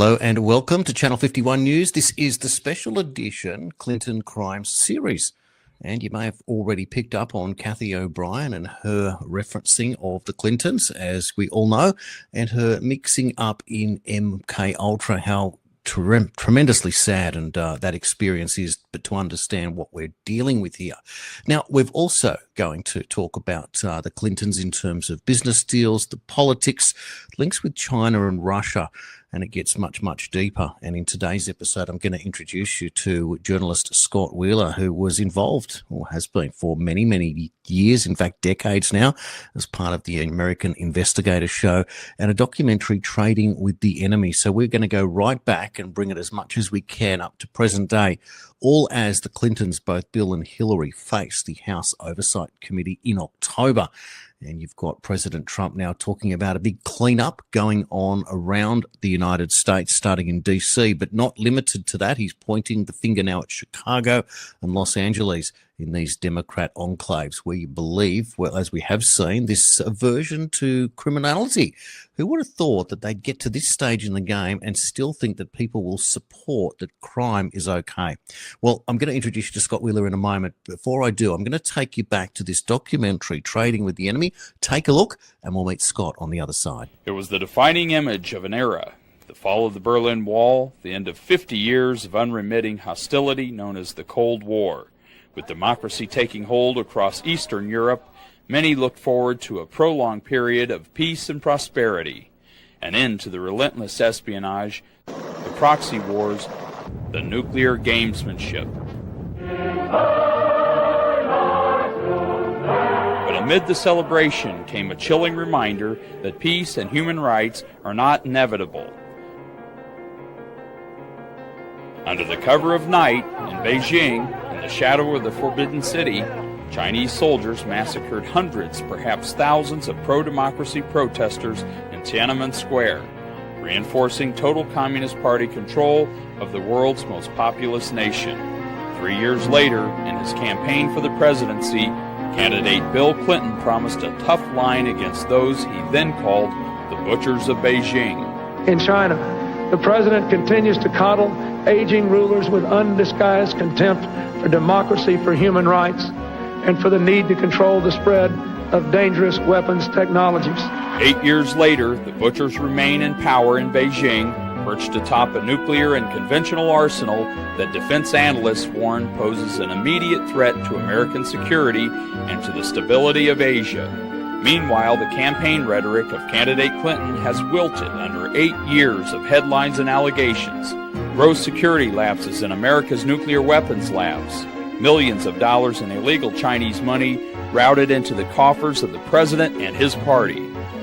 Hello and welcome to Channel 51 News. This is the special edition Clinton Crimes series. And you may have already picked up on Kathy O'Brien and her referencing of the Clintons, as we all know, and her mixing up in MK Ultra, how tremendously sad and that experience is, but to understand what we're dealing with here. Now, we're also going to talk about the Clintons in terms of business deals, the politics, links with China and Russia, and it gets much, much deeper. And in today's episode, I'm going to introduce you to journalist Scott Wheeler, who was involved, or has been for many, many years, in fact, decades now, as part of the American Investigative show and a documentary, Trading with the Enemy. So we're going to go right back and bring it as much as we can up to present day, all as the Clintons, both Bill and Hillary, face the House Oversight Committee in October. And you've got President Trump now talking about a big cleanup going on around the United States, starting in D.C., but not limited to that. He's pointing the finger now at Chicago and Los Angeles in these Democrat enclaves where you believe, well, as we have seen, this aversion to criminality. Who would have thought that they'd get to this stage in the game and still think that people will support that crime is okay? Well, I'm going to introduce you to Scott Wheeler in a moment. Before I do, I'm going to take you back to this documentary, Trading with the Enemy. Take a look, and we'll meet Scott on the other side. It was the defining image of an era. The fall of the Berlin Wall, the end of 50 years of unremitting hostility known as the Cold War. With democracy taking hold across Eastern Europe, many looked forward to a prolonged period of peace and prosperity, an end to the relentless espionage, the proxy wars, the nuclear gamesmanship. But amid the celebration came a chilling reminder that peace and human rights are not inevitable. Under the cover of night in Beijing, in the shadow of the Forbidden City, Chinese soldiers massacred hundreds, perhaps thousands of pro-democracy protesters in Tiananmen Square, reinforcing total Communist Party control of the world's most populous nation. 3 years later, in his campaign for the presidency, candidate Bill Clinton promised a tough line against those he then called the butchers of Beijing. In China, the president continues to coddle aging rulers with undisguised contempt for democracy, for human rights, and for the need to control the spread of dangerous weapons technologies. 8 years later, the butchers remain in power in Beijing, perched atop a nuclear and conventional arsenal that defense analysts warn poses an immediate threat to American security and to the stability of Asia. Meanwhile, the campaign rhetoric of candidate Clinton has wilted under 8 years of headlines and allegations. Gross security lapses in America's nuclear weapons labs. Millions of dollars in illegal Chinese money routed into the coffers of the president and his party.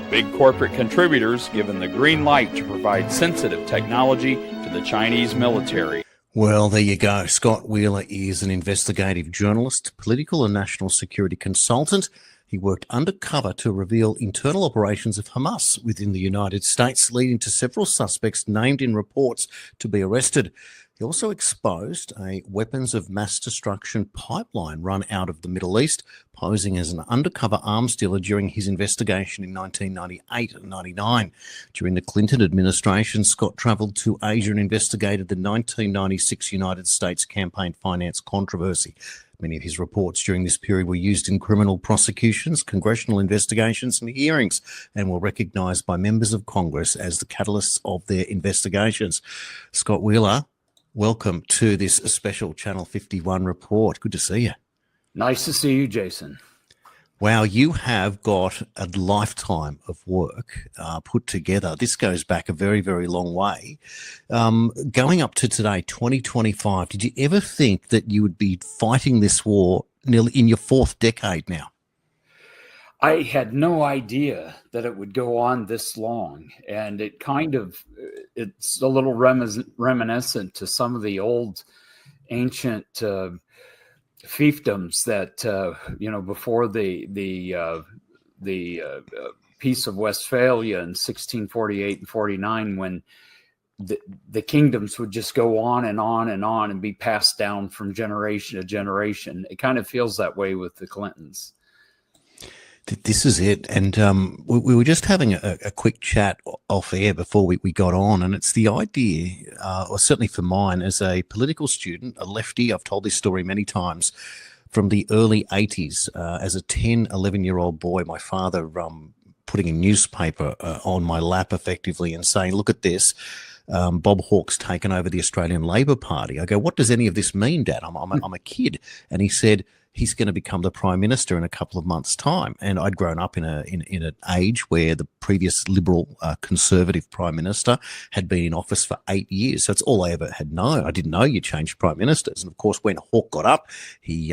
Big corporate contributors given the green light to provide sensitive technology to the Chinese military. Well, there you go. Scott Wheeler is an investigative journalist, political and national security consultant. He worked undercover to reveal internal operations of Hamas within the United States, leading to several suspects named in reports to be arrested. He also exposed a weapons of mass destruction pipeline run out of the Middle East, posing as an undercover arms dealer during his investigation in 1998 and 99. During the Clinton administration, Scott travelled to Asia and investigated the 1996 United States campaign finance controversy. Many of his reports during this period were used in criminal prosecutions, congressional investigations and hearings, and were recognised by members of Congress as the catalysts of their investigations. Scott Wheeler, welcome to this special Channel 51 report. Good to see you. Nice to see you, Jason. Wow, you have got a lifetime of work put together. This goes back a very, very long way. Going up to today, 2025, did you ever think that you would be fighting this war nearly in your fourth decade now? I had no idea that it would go on this long, and it's a little reminiscent to some of the old ancient fiefdoms that before the Peace of Westphalia in 1648 and 49, when the kingdoms would just go on and on and on and be passed down from generation to generation. It kind of feels that way with the Clintons. This is it. And we were just having a quick chat off air before we got on. And it's the idea, or certainly for mine, as a political student, a lefty, I've told this story many times, from the early 80s, as a 10, 11-year-old boy, my father putting a newspaper on my lap effectively and saying, look at this. Bob Hawke's taken over the Australian Labor Party. I go, what does any of this mean, Dad? I'm a kid. And he said, he's going to become the Prime Minister in a couple of months' time. And I'd grown up in an age where the previous Liberal Conservative Prime Minister had been in office for 8 years. So it's all I ever had known. I didn't know you changed Prime Ministers. And of course, when Hawke got up, he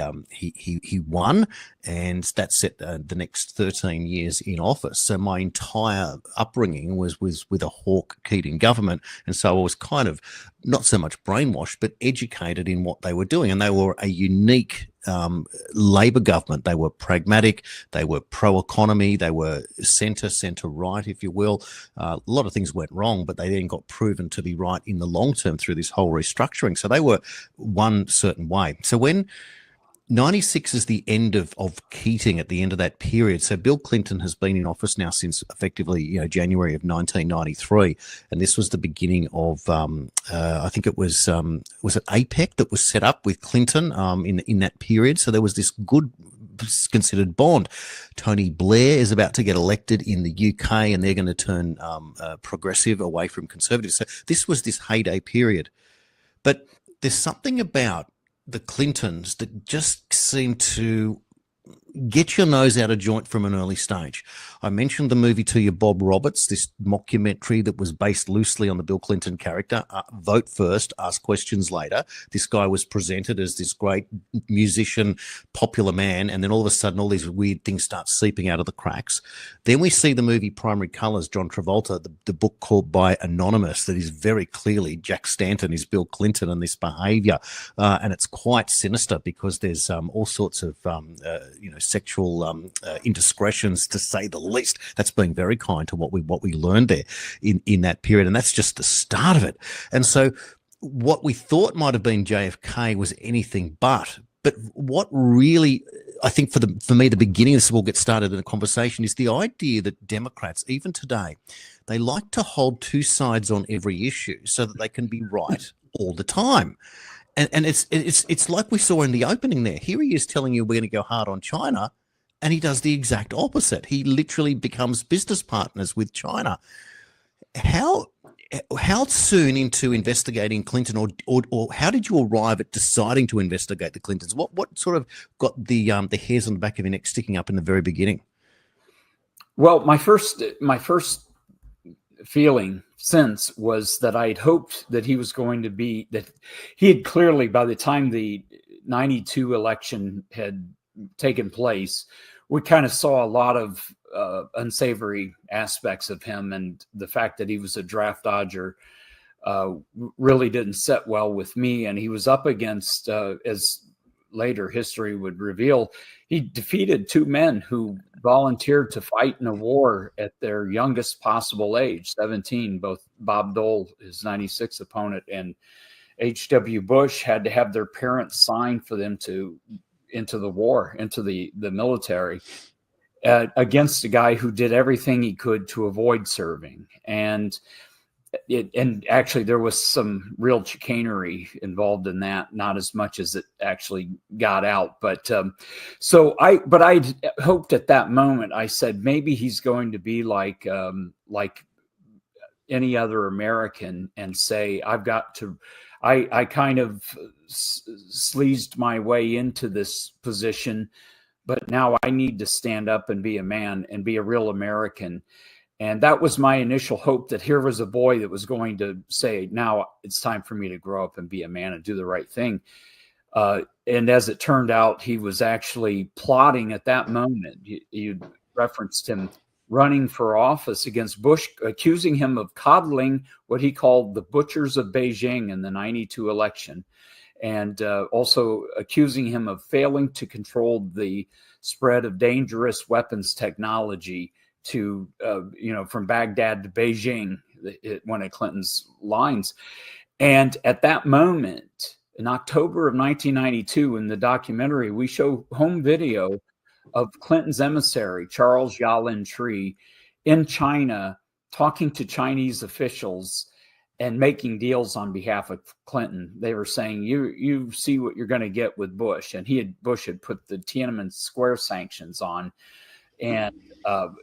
won, and that set the next 13 years in office. So my entire upbringing was with a Hawke-Keating government. And so I was kind of not so much brainwashed, but educated in what they were doing. And they were a unique Labor government. They were pragmatic, they were pro-economy, they were centre-right, if you will. A lot of things went wrong, but they then got proven to be right in the long term through this whole restructuring. So they were one certain way. So when 96 is the end of Keating, at the end of that period. So Bill Clinton has been in office now since effectively, January of 1993. And this was the beginning of, I think it was it APEC that was set up with Clinton in that period. So there was this good considered bond. Tony Blair is about to get elected in the UK, and they're going to turn progressive away from conservative. So this was this heyday period. But there's something about the Clintons that just seem to get your nose out of joint from an early stage. I mentioned the movie to you, Bob Roberts, this mockumentary that was based loosely on the Bill Clinton character. Vote first, ask questions later. This guy was presented as this great musician, popular man, and then all of a sudden all these weird things start seeping out of the cracks. Then we see the movie Primary Colours, John Travolta, the book called By Anonymous, that is very clearly Jack Stanton is Bill Clinton and this behaviour. And it's quite sinister because there's all sorts of, sexual indiscretions, to say the least. That's being very kind to what we learned there in that period, and that's just the start of it. And so, what we thought might have been JFK was anything but. But what really, I think, for me, the beginning of this will get started in a conversation is the idea that Democrats, even today, they like to hold two sides on every issue so that they can be right all the time. And it's like we saw in the opening there. Here he is telling you we're going to go hard on China, and he does the exact opposite. He literally becomes business partners with China. How soon into investigating Clinton, or how did you arrive at deciding to investigate the Clintons? What sort of got the hairs on the back of your neck sticking up in the very beginning? Well, my first feeling since was that I'd hoped that he was going to be, that he had clearly, by the time the 92 election had taken place, we kind of saw a lot of unsavory aspects of him, and the fact that he was a draft dodger really didn't set well with me. And he was up against, as later history would reveal, he defeated two men who volunteered to fight in a war at their youngest possible age, 17. Both Bob Dole, his 96 opponent, and H.W. Bush had to have their parents sign for them to into the war, into the military, against a guy who did everything he could to avoid serving. And actually there was some real chicanery involved in that, not as much as it actually got out. But I hoped at that moment, I said, maybe he's going to be like any other American and say, I kind of sleazed my way into this position, but now I need to stand up and be a man and be a real American. And that was my initial hope, that here was a boy that was going to say, now it's time for me to grow up and be a man and do the right thing. And as it turned out, he was actually plotting at that moment. You referenced him running for office against Bush, accusing him of coddling what he called the butchers of Beijing in the 92 election, and also accusing him of failing to control the spread of dangerous weapons technology to, from Baghdad to Beijing, one of Clinton's lines. And at that moment, in October of 1992, in the documentary, we show home video of Clinton's emissary, Charles Yalin Tree, in China, talking to Chinese officials and making deals on behalf of Clinton. They were saying, you see what you're going to get with Bush. And Bush had put the Tiananmen Square sanctions on, and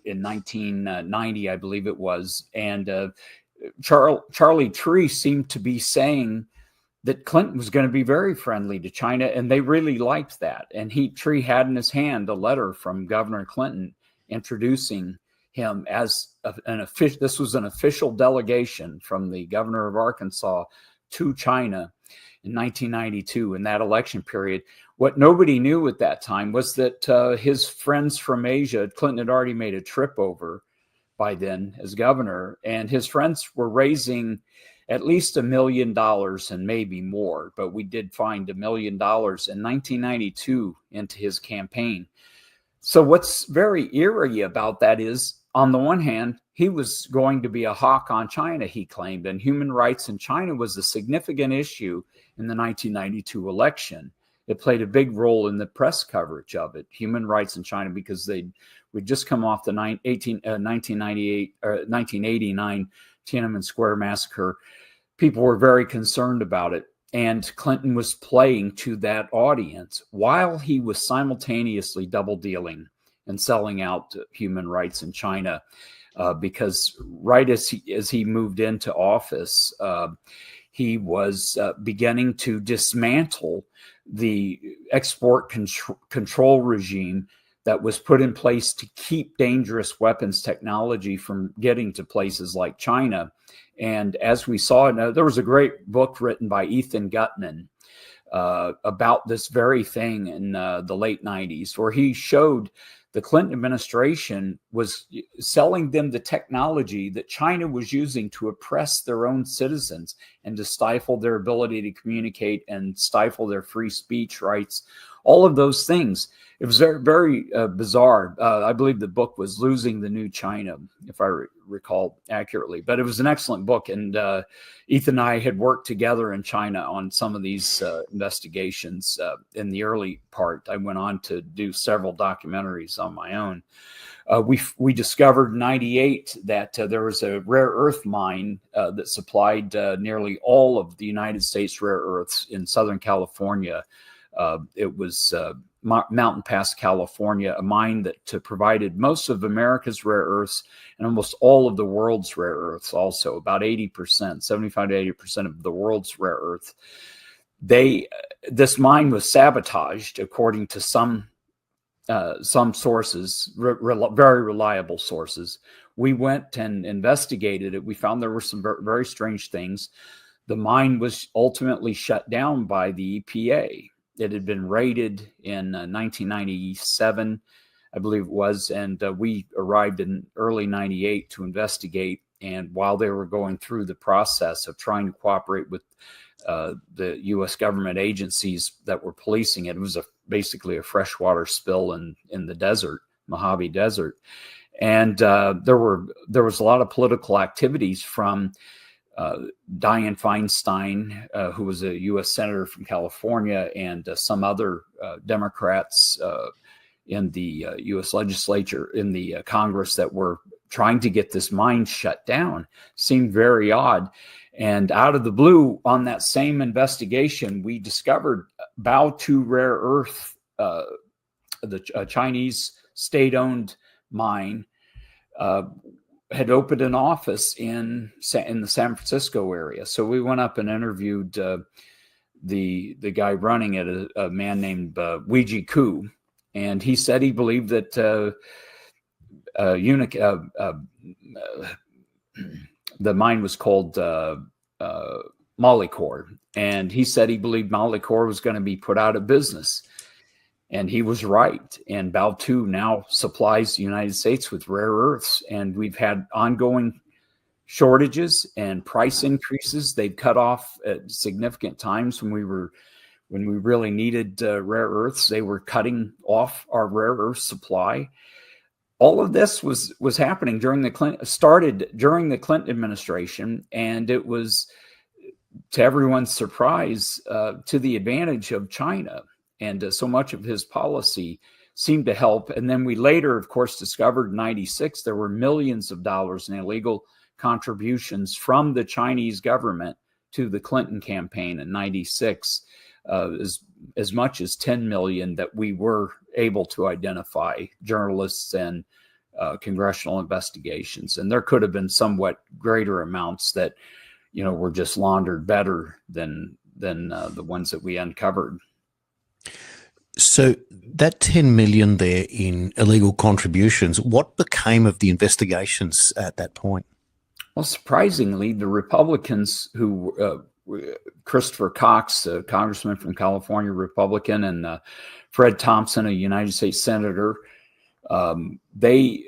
in 1990, I believe it was. And Charlie Tree seemed to be saying that Clinton was going to be very friendly to China, and they really liked that. And Tree had in his hand a letter from Governor Clinton introducing him as an official. This was an official delegation from the governor of Arkansas to China in 1992 in that election period. What nobody knew at that time was that his friends from Asia, Clinton had already made a trip over by then as governor, and his friends were raising at least $1 million and maybe more, but we did find $1 million in 1992 into his campaign. So what's very eerie about that is, on the one hand, he was going to be a hawk on China, he claimed, and human rights in China was a significant issue in the 1992 election. It played a big role in the press coverage of it, human rights in China, because we'd just come off the 1989 Tiananmen Square massacre. People were very concerned about it. And Clinton was playing to that audience while he was simultaneously double dealing and selling out human rights in China. Because right as he moved into office, he was beginning to dismantle the export control regime that was put in place to keep dangerous weapons technology from getting to places like China. And as we saw, there was a great book written by Ethan Gutman about this very thing in the late 90s, where he showed the Clinton administration was selling them the technology that China was using to oppress their own citizens and to stifle their ability to communicate and stifle their free speech rights, all of those things. It was very, very bizarre. I believe the book was Losing the New China, if I recall accurately. But it was an excellent book. And Ethan and I had worked together in China on some of these investigations in the early part. I went on to do several documentaries on my own. We discovered in 98 that there was a rare earth mine that supplied nearly all of the United States rare earths in Southern California. It was Mountain Pass, California, a mine that provided most of America's rare earths and almost all of the world's rare earths, also about 80%, 75 to 80% of the world's rare earth. This mine was sabotaged, according to some sources, very reliable sources. We went and investigated it. We found there were some very strange things. The mine was ultimately shut down by the EPA. It had been raided in 1997, I believe it was, and we arrived in early 98 to investigate. And while they were going through the process of trying to cooperate with the U.S. government agencies that were policing it, it was basically a freshwater spill in the desert, Mojave Desert. And there was a lot of political activities from Dianne Feinstein, who was a U.S. Senator from California, and some other Democrats in the U.S. legislature, in the Congress, that were trying to get this mine shut down. Seemed very odd. And out of the blue, on that same investigation, we discovered Baotou Rare Earth, the Chinese state-owned mine, had opened an office in the San Francisco area. So we went up and interviewed the guy running it, a man named Weijie Ku, and he said he believed that the mine was called Molycorp, and he said he believed Molycorp was going to be put out of business. And he was right. And Baotou now supplies the United States with rare earths. And we've had ongoing shortages and price increases. They've cut off at significant times when we really needed rare earths. They were cutting off our rare earth supply. All of this was happening started during the Clinton administration. And it was, to everyone's surprise, to the advantage of China. And so much of his policy seemed to help. And then we later, of course, discovered in 96 there were millions of dollars in illegal contributions from the Chinese government to the Clinton campaign in 96, as much as 10 million that we were able to identify, journalists and congressional investigations. And there could have been somewhat greater amounts that, were just laundered better than the ones that we uncovered. So that 10 million there in illegal contributions, what became of the investigations at that point? Well, surprisingly, the Republicans who, Christopher Cox, a congressman from California, Republican, and Fred Thompson, a United States senator, they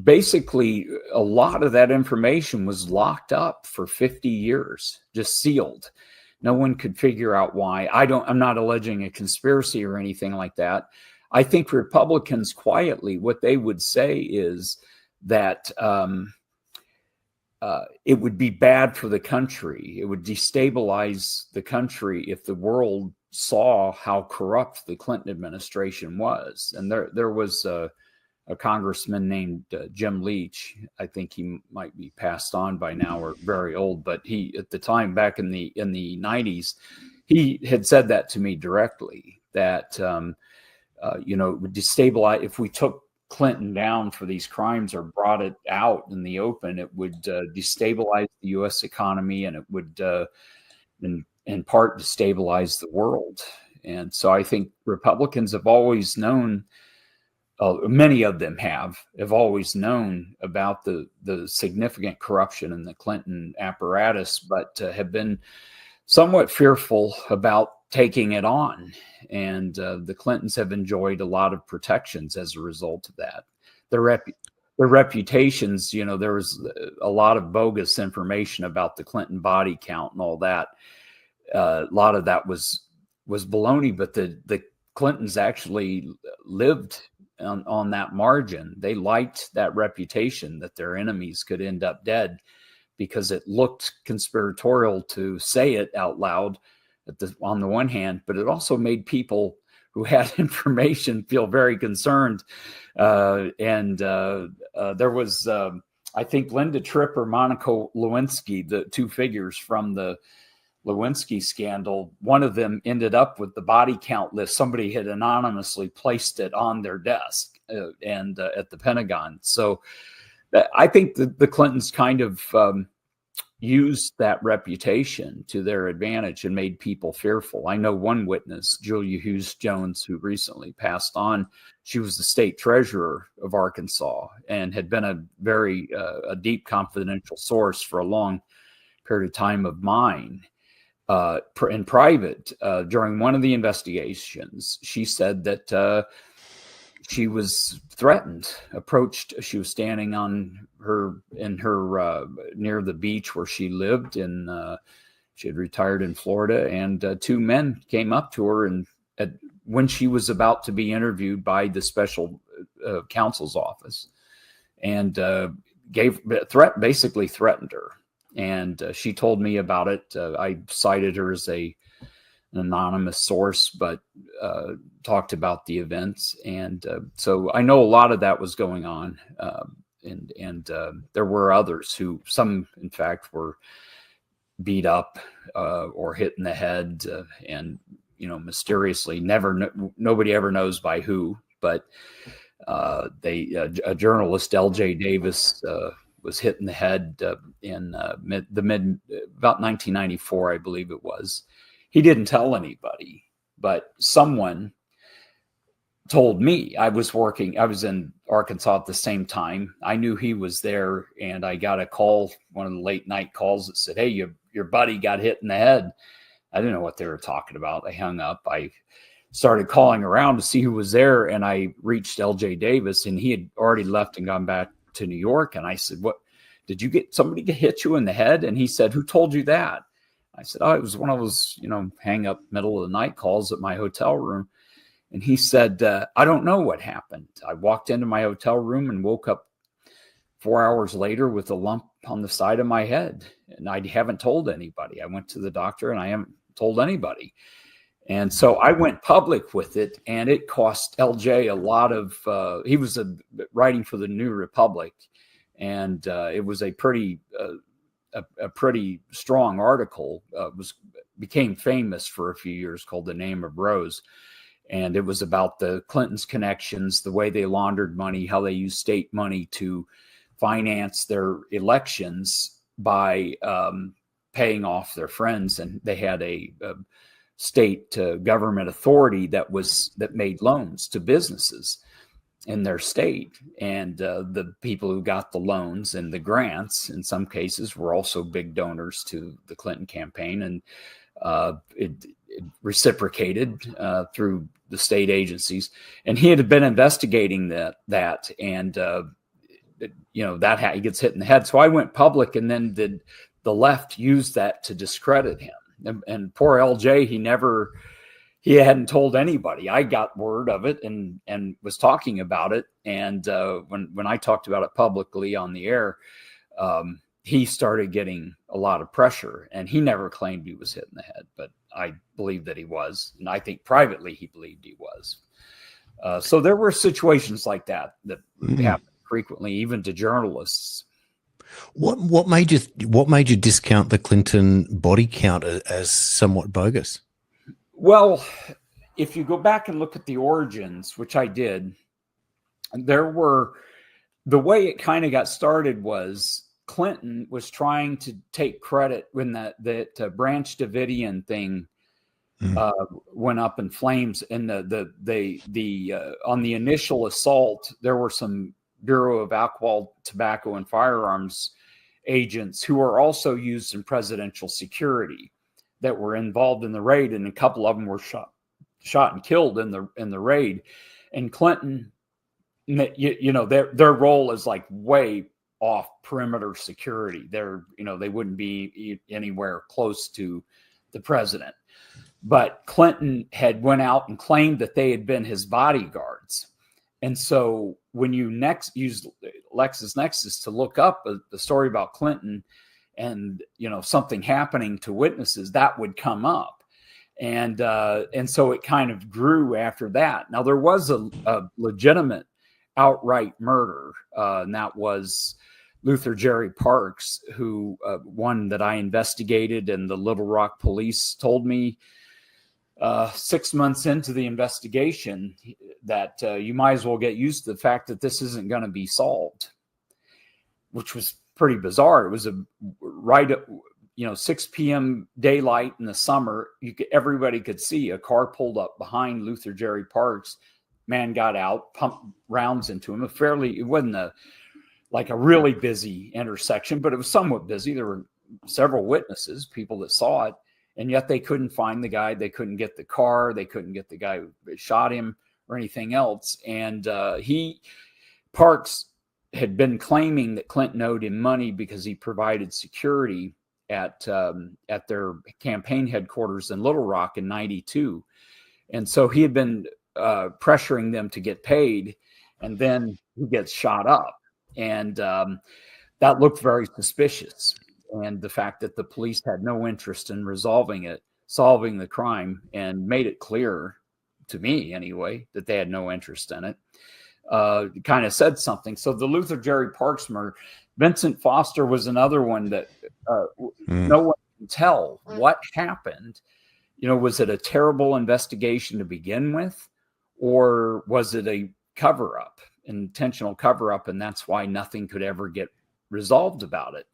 basically, a lot of that information was locked up for 50 years, just sealed. No one could figure out why. I'm not alleging a conspiracy or anything like that. I think Republicans quietly, what they would say is that it would be bad for the country. It would destabilize the country if the world saw how corrupt the Clinton administration was. And there was a congressman named Jim Leach. I think he might be passed on by now or very old, but he, at the time, back in the 90s, he had said that to me directly, that it would destabilize if we took Clinton down for these crimes or brought it out in the open. It would destabilize the U.S. economy, and it would in part destabilize the world. And so I think Republicans have always known, many of them have always known about the significant corruption in the Clinton apparatus, but have been somewhat fearful about taking it on. And the Clintons have enjoyed a lot of protections as a result of that. Their reputations, there was a lot of bogus information about the Clinton body count and all that. A lot of that was baloney, but the Clintons actually lived on that margin. They liked that reputation that their enemies could end up dead, because it looked conspiratorial to say it out loud on the one hand, but it also made people who had information feel very concerned. There was, I think, Linda Tripp or Monica Lewinsky, the two figures from the Lewinsky scandal. One of them ended up with the body count list. Somebody had anonymously placed it on their desk and at the Pentagon. So I think the Clintons kind of used that reputation to their advantage and made people fearful. I know one witness, Julia Hughes Jones, who recently passed on. She was the state treasurer of Arkansas and had been a deep confidential source for a long period of time of mine. In private, during one of the investigations, she said that she was threatened, approached. She was standing near the beach where she lived, and she had retired in Florida. And two men came up to her, and when she was about to be interviewed by the special counsel's office, and basically threatened her. And she told me about it. I cited her as an anonymous source, but talked about the events. And so I know a lot of that was going on. And there were others who, some in fact, were beat up or hit in the head and, mysteriously nobody ever knows by who, but a journalist, L.J. Davis, was hit in the head in about 1994, I believe it was. He didn't tell anybody, but someone told me. I was in Arkansas at the same time. I knew he was there, and I got a call, one of the late night calls that said, "Hey, your buddy got hit in the head." I didn't know what they were talking about. I hung up. I started calling around to see who was there, and I reached L.J. Davis, and he had already left and gone back to New York. And I said, "What, did you get somebody to hit you in the head?" And he said, "Who told you that?" I said, "Oh, it was one of those, hang up middle of the night calls at my hotel room." And he said, "I don't know what happened. I walked into my hotel room and woke up 4 hours later with a lump on the side of my head. And I haven't told anybody. I went to the doctor and I haven't told anybody." And so I went public with it, and it cost LJ a lot of, he was writing for the New Republic, and it was a pretty strong article. Became famous for a few years, called The Name of Rose. And it was about the Clintons' connections, the way they laundered money, how they used state money to finance their elections by paying off their friends. And they had a state government authority that made loans to businesses in their state, and the people who got the loans and the grants in some cases were also big donors to the Clinton campaign, and it reciprocated through the state agencies. And he had been investigating that and he gets hit in the head. So I went public, and then the left used that to discredit him. And poor LJ, he hadn't told anybody. I got word of it and was talking about it. And when I talked about it publicly on the air, he started getting a lot of pressure, and he never claimed he was hit in the head, but I believe that he was. And I think privately he believed he was. So there were situations like that happen frequently, even to journalists. What made you discount the Clinton body count as somewhat bogus? Well, if you go back and look at the origins, which I did, the way it kind of got started was Clinton was trying to take credit when that Branch Davidian thing went up in flames, and on the initial assault, there were some Bureau of Alcohol, Tobacco, and Firearms agents who were also used in presidential security that were involved in the raid, and a couple of them were shot and killed in the raid. And Clinton, their role is like way off perimeter security. They wouldn't be anywhere close to the president. But Clinton had went out and claimed that they had been his bodyguards. And so when you use LexisNexis to look up the story about Clinton and, something happening to witnesses, that would come up. And so it kind of grew after that. Now, there was a legitimate outright murder, and that was Luther Jerry Parks, who one that I investigated, and the Little Rock police told me 6 months into the investigation that you might as well get used to the fact that this isn't going to be solved, which was pretty bizarre. It was 6 p.m. daylight in the summer. Everybody could see a car pulled up behind Luther Jerry Parks. Man got out, pumped rounds into him. It wasn't a really busy intersection, but it was somewhat busy. There were several witnesses, people that saw it, and yet they couldn't find the guy. They couldn't get the car. They couldn't get the guy who shot him or anything else. And Parks had been claiming that Clinton owed him money because he provided security at their campaign headquarters in Little Rock in '92. And so he had been pressuring them to get paid, and then he gets shot up. And that looked very suspicious. And the fact that the police had no interest in solving the crime, and made it clear to me anyway that they had no interest in it, kind of said something. So the Luther Jerry Parks murder, Vincent Foster was another one that no one can tell what happened. Was it a terrible investigation to begin with, or was it a cover-up, intentional cover-up, and that's why nothing could ever get resolved about it?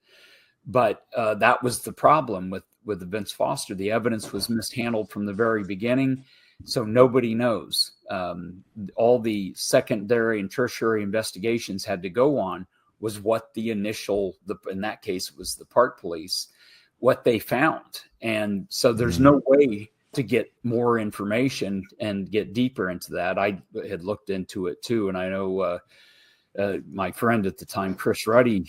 But that was the problem with the Vince Foster. The evidence was mishandled from the very beginning, so nobody knows. All the secondary and tertiary investigations had to go on was what in that case, it was the Park Police, what they found. And so there's no way to get more information and get deeper into that. I had looked into it too, and I know my friend at the time, Chris Ruddy,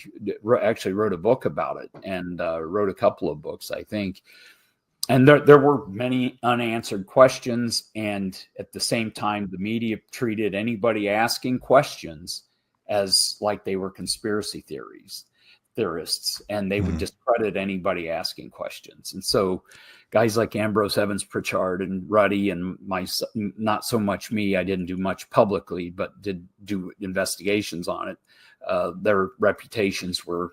actually wrote a book about it, and wrote a couple of books, I think. And there were many unanswered questions. And at the same time, the media treated anybody asking questions as like they were conspiracy theories. theorists, and they would discredit anybody asking questions. And so guys like Ambrose Evans Pritchard and Ruddy and not so much me, I didn't do much publicly, but did do investigations on it. Their reputations were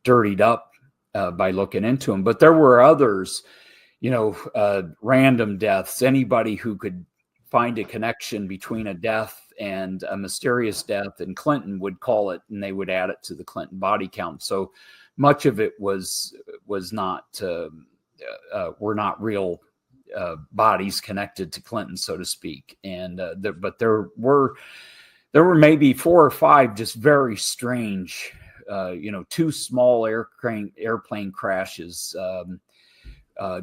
dirtied up by looking into them. But there were others, random deaths, anybody who could find a connection between a death and a mysterious death, and Clinton would call it, and they would add it to the Clinton body count. So much of it was not were not real bodies connected to Clinton, so to speak. And but there were maybe 4 or 5 just very strange, 2 small airplane crashes.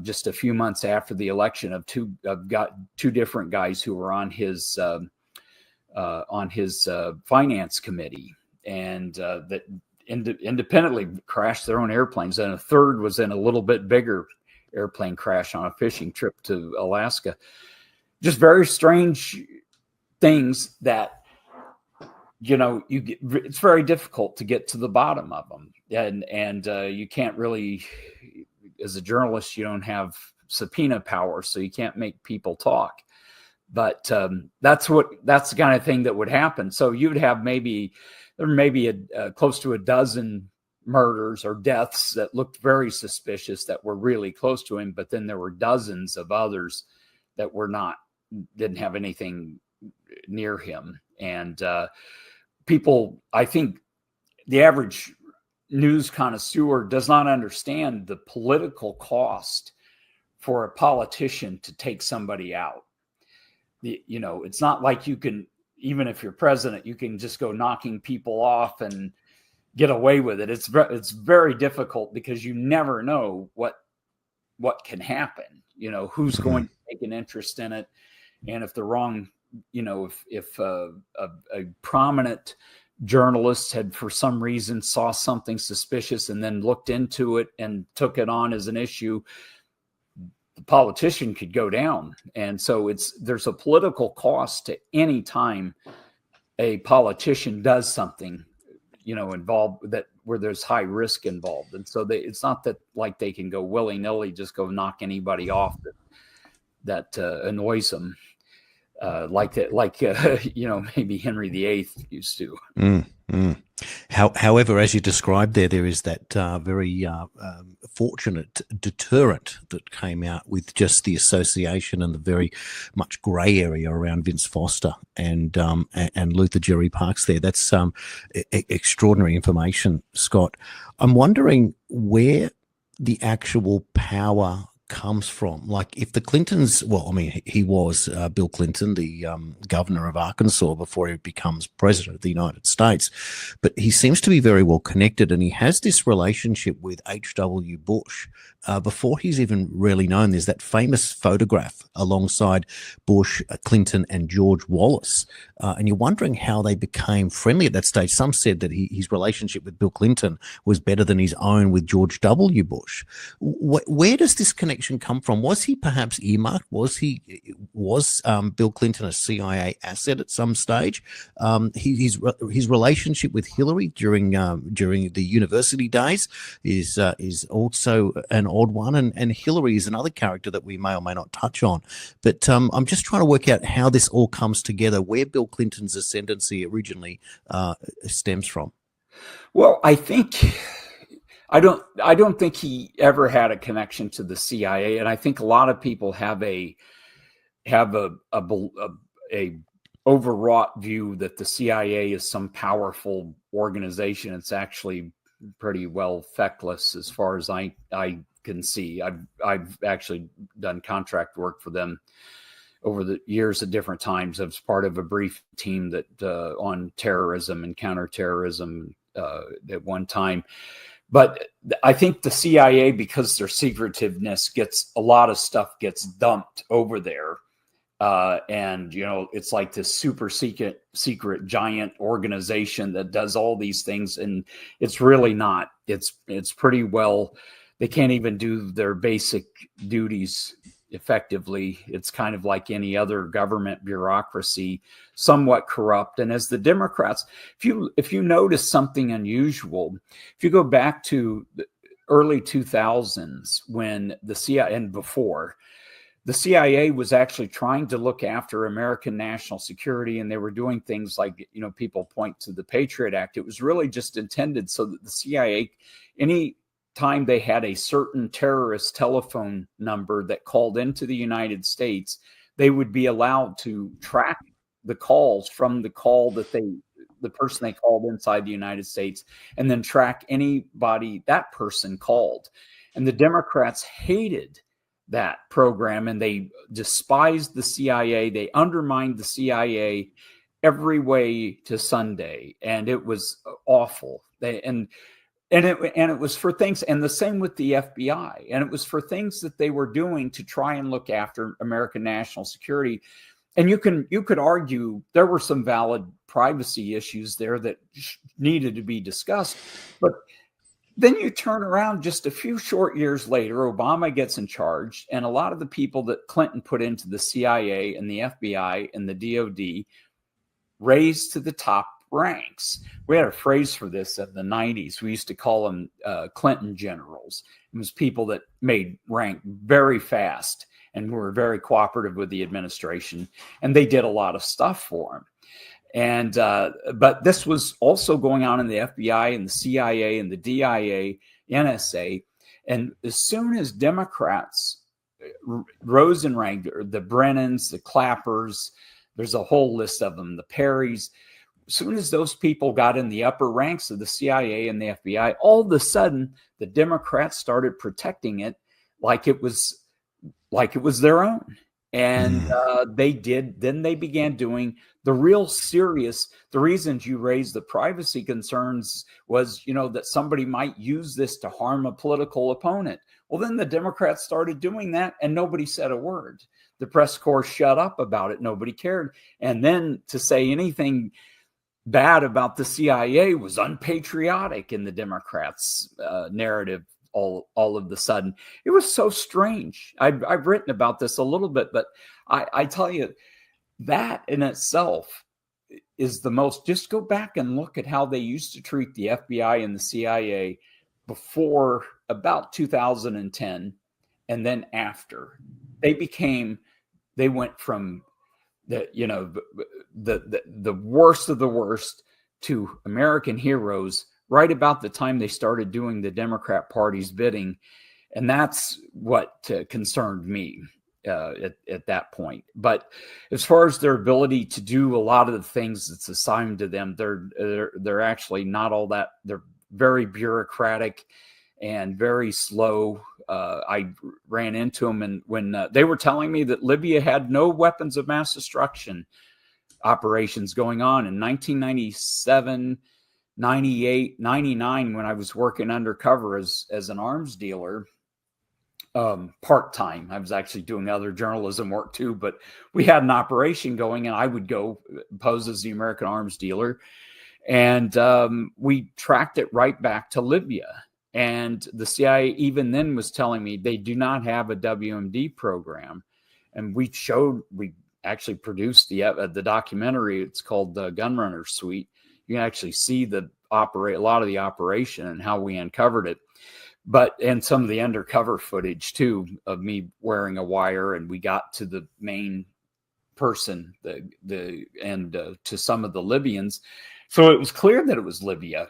Just a few months after the election of two different guys who were on his finance committee, and that independently crashed their own airplanes. And a third was in a little bit bigger airplane crash on a fishing trip to Alaska. Just very strange things that, it's very difficult to get to the bottom of them. And you can't really, as a journalist, you don't have subpoena power, so you can't make people talk. But that's the kind of thing that would happen. So you'd have maybe close to a dozen murders or deaths that looked very suspicious that were really close to him, but then there were dozens of others that didn't have anything near him. And people, I think the average news connoisseur does not understand the political cost for a politician to take somebody out. It's not like you can, even if you're president, you can just go knocking people off and get away with it. It's very difficult, because you never know what can happen, who's going to take an interest in it. And if the wrong, if a prominent journalist had for some reason saw something suspicious and then looked into it and took it on as an issue, the politician could go down. And so there's a political cost to any time a politician does something, involved where there's high risk involved. And so it's not that like they can go willy-nilly, just go knock anybody off that annoys them. Maybe Henry VIII used to. However, as you described there is that very fortunate deterrent that came out with just the association and the very much grey area around Vince Foster and Luther Jerry Parks there. That's extraordinary information, Scott. I'm wondering where the actual power comes from. Like, if the Clintons, he was Bill Clinton, the governor of Arkansas before he becomes president of the United States, but he seems to be very well connected, and he has this relationship with H.W. Bush before he's even really known. There's that famous photograph alongside Bush, Clinton, and George Wallace, and you're wondering how they became friendly at that stage. Some said that his relationship with Bill Clinton was better than his own with George W. Bush. Where does this connection come from? Was he perhaps earmarked? Was Bill Clinton a CIA asset at some stage? His relationship with Hillary during the university days is also an odd one, and Hillary is another character that we may or may not touch on. But I'm just trying to work out how this all comes together, where Bill Clinton's ascendancy originally stems from. Well, I don't think he ever had a connection to the CIA, and I think a lot of people have a overwrought view that the CIA is some powerful organization. It's actually pretty well feckless, as far as I can see. I've actually done contract work for them over the years at different times. I was part of a brief team that on terrorism and counterterrorism at one time. But I think the CIA, because their secretiveness, a lot of stuff gets dumped over there. And, it's like this super secret giant organization that does all these things. And it's really not. It's pretty well, they can't even do their basic duties effectively. It's kind of like any other government bureaucracy, somewhat corrupt. And as the Democrats, if you notice something unusual, if you go back to the early 2000s when the CIA and before, the CIA was actually trying to look after American national security, and they were doing things like, people point to the Patriot Act. It was really just intended so that the CIA, any time they had a certain terrorist telephone number that called into the United States, they would be allowed to track the calls from the call that the person they called inside the United States, and then track anybody that person called. And the Democrats hated that program, and they despised the CIA. They undermined the CIA every way to Sunday, and it was awful. And it was for things, and the same with the FBI, and it was for things that they were doing to try and look after American national security. And you could argue there were some valid privacy issues there that needed to be discussed, but then you turn around just a few short years later, Obama gets in charge, and a lot of the people that Clinton put into the CIA and the FBI and the DOD raised to the top ranks. We had a phrase for this in the 90s. We used to call them Clinton generals. It was people that made rank very fast and were very cooperative with the administration, and they did a lot of stuff for him. And but this was also going on in the FBI and the CIA and the DIA, NSA. And as soon as Democrats rose in rank, the Brennans, the Clappers, there's a whole list of them, the Perrys, as soon as those people got in the upper ranks of the CIA and the FBI, all of a sudden the Democrats started protecting it like it was their own. And then they began doing the real serious, the reasons you raised the privacy concerns was, that somebody might use this to harm a political opponent. Well, then the Democrats started doing that and nobody said a word. The press corps shut up about it. Nobody cared. And then to say anything bad about the CIA was unpatriotic in the Democrats' narrative. All of the sudden, it was so strange. I've written about this a little bit, but I tell you, that in itself is the most. Just go back and look at how they used to treat the FBI and the CIA before about 2010, and then after they went from the worst of the worst to American heroes right about the time they started doing the Democrat Party's bidding. And that's what concerned me at that point. But as far as their ability to do a lot of the things that's assigned to them, they're actually not all that. They're very bureaucratic and very slow. I ran into them, and when they were telling me that Libya had no weapons of mass destruction operations going on in 1997, 98, 99, when I was working undercover as an arms dealer, part-time. I was actually doing other journalism work too, but we had an operation going, and I would go pose as the American arms dealer. And we tracked it right back to Libya. And the CIA even then was telling me they do not have a WMD program. And we actually produced the documentary. It's called the Gunrunner Suite. You can actually see a lot of the operation and how we uncovered it, and some of the undercover footage too of me wearing a wire, and we got to the main person, to some of the Libyans. So it was clear that it was Libya.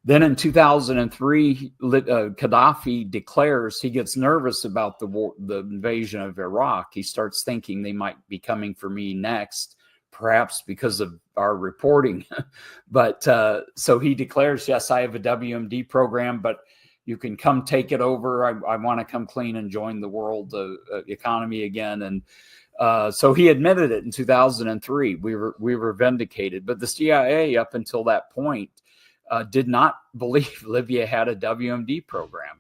Then in 2003, Gaddafi declares he gets nervous about the invasion of Iraq. He starts thinking they might be coming for me next, perhaps because of our reporting. But so he declares, yes, I have a WMD program, but you can come take it over. I want to come clean and join the world economy again. And so he admitted it in 2003. We were vindicated. But the CIA, up until that point, did not believe Libya had a WMD program.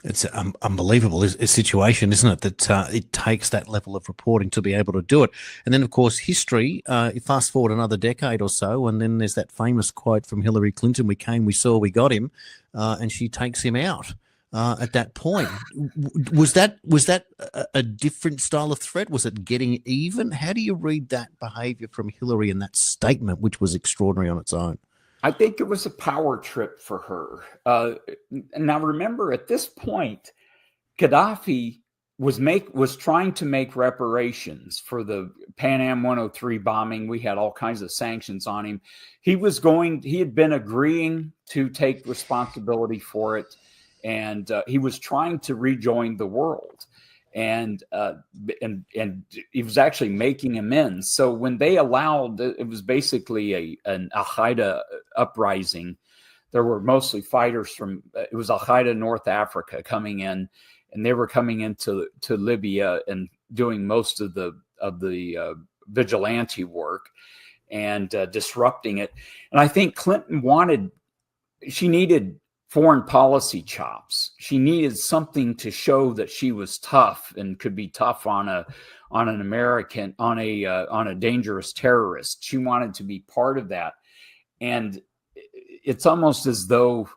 It's an unbelievable situation, isn't it, that it takes that level of reporting to be able to do it. And then, of course, history, fast forward another decade or so, and then there's that famous quote from Hillary Clinton, we came, we saw, we got him, and she takes him out. at that point. Was that a different style of threat? Was it getting even? How do you read that behavior from Hillary in that statement, which was extraordinary on its own? I think it was a power trip for her. Now, remember, at this point, Gaddafi was trying to make reparations for the Pan Am 103 bombing. We had all kinds of sanctions on him. He had been agreeing to take responsibility for it, and he was trying to rejoin the world, and he was actually making amends. So when they allowed, it was basically an Al Qaeda uprising. There were mostly fighters from it was Al Qaeda North Africa coming in. And they were coming into Libya and doing most of the vigilante work and disrupting it. And I think Clinton she needed foreign policy chops. She needed something to show that she was tough and could be tough on an American, on a dangerous terrorist. She wanted to be part of that. And it's almost as though,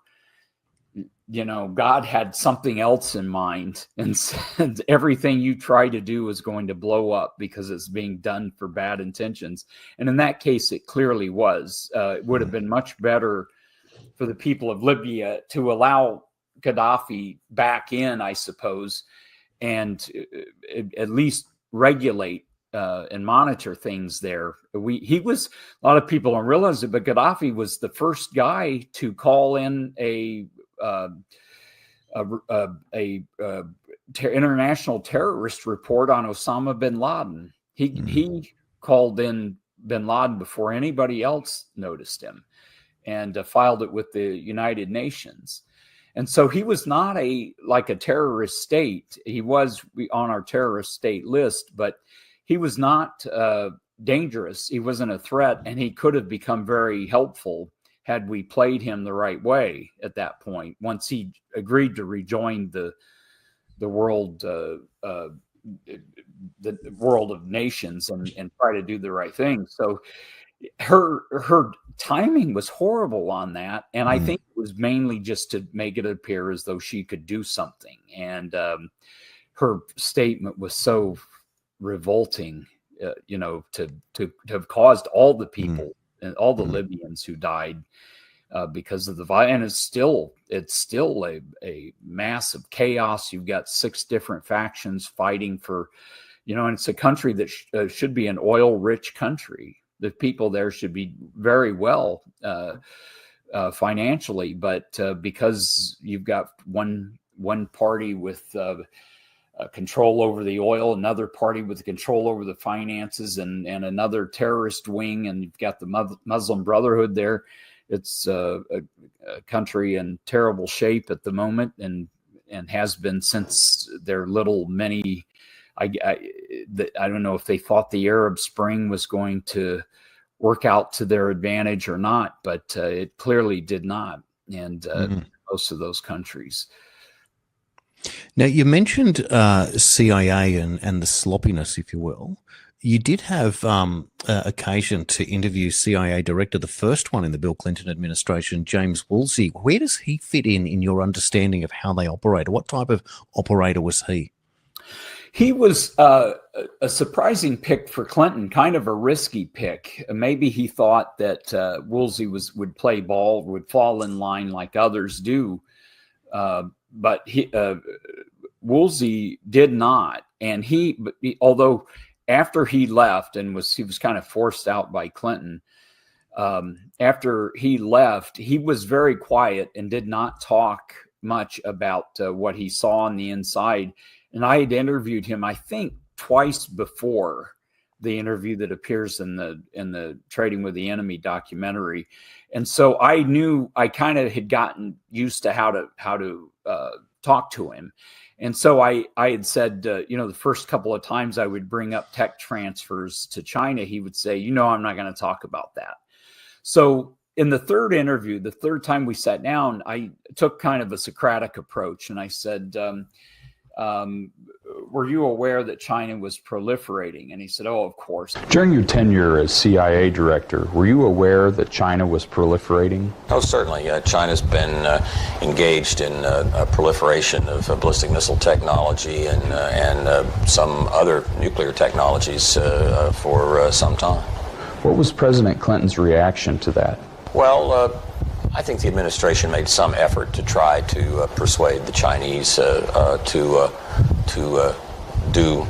God had something else in mind and said everything you try to do is going to blow up because it's being done for bad intentions. And in that case, it clearly was. It would have been much better for the people of Libya to allow Gaddafi back in, I suppose, and at least regulate and monitor things there. A lot of people don't realize it, but Gaddafi was the first guy to call in a international terrorist report on Osama bin Laden. He called in bin Laden before anybody else noticed him, and filed it with the United Nations. And so he was not like a terrorist state. He was on our terrorist state list, but he was not dangerous. He wasn't a threat, and he could have become very helpful had we played him the right way at that point, once he agreed to rejoin the world, the world of nations and try to do the right thing. So her timing was horrible on that. And I think it was mainly just to make it appear as though she could do something. And her statement was so revolting, to have caused all the people and all the Libyans who died because of the violence. And it's still a massive chaos. You've got 6 different factions fighting for, and it's a country that should be an oil-rich country. The people there should be very well financially, but because you've got one party with control over the oil, another party with control over the finances, and another terrorist wing, and you've got the Muslim Brotherhood there. It's a country in terrible shape at the moment, and has been since their little mini. I don't know if they thought the Arab Spring was going to work out to their advantage or not, but it clearly did not. And most of those countries. Now, you mentioned CIA and the sloppiness, if you will. You did have occasion to interview CIA director, the first one in the Bill Clinton administration, James Woolsey. Where does he fit in your understanding of how they operate? What type of operator was he? He was a surprising pick for Clinton, kind of a risky pick. Maybe he thought that Woolsey would play ball, would fall in line like others do. But Woolsey did not. And although after he left and he was kind of forced out by Clinton, after he left, he was very quiet and did not talk much about what he saw on the inside. And I had interviewed him, I think, twice before the interview that appears in the Trading with the Enemy documentary. And so I knew, I kind of had gotten used to how to talk to him. And so I had said, the first couple of times I would bring up tech transfers to China, he would say, I'm not going to talk about that. So in the third interview, the third time we sat down, I took kind of a Socratic approach. And I said, were you aware that China was proliferating? And he said, oh, of course. During your tenure as CIA director, were you aware that China was proliferating? Oh, certainly. China's been engaged in a proliferation of ballistic missile technology and some other nuclear technologies for some time. What was President Clinton's reaction to that? Well, I think the administration made some effort to try to persuade the Chinese to do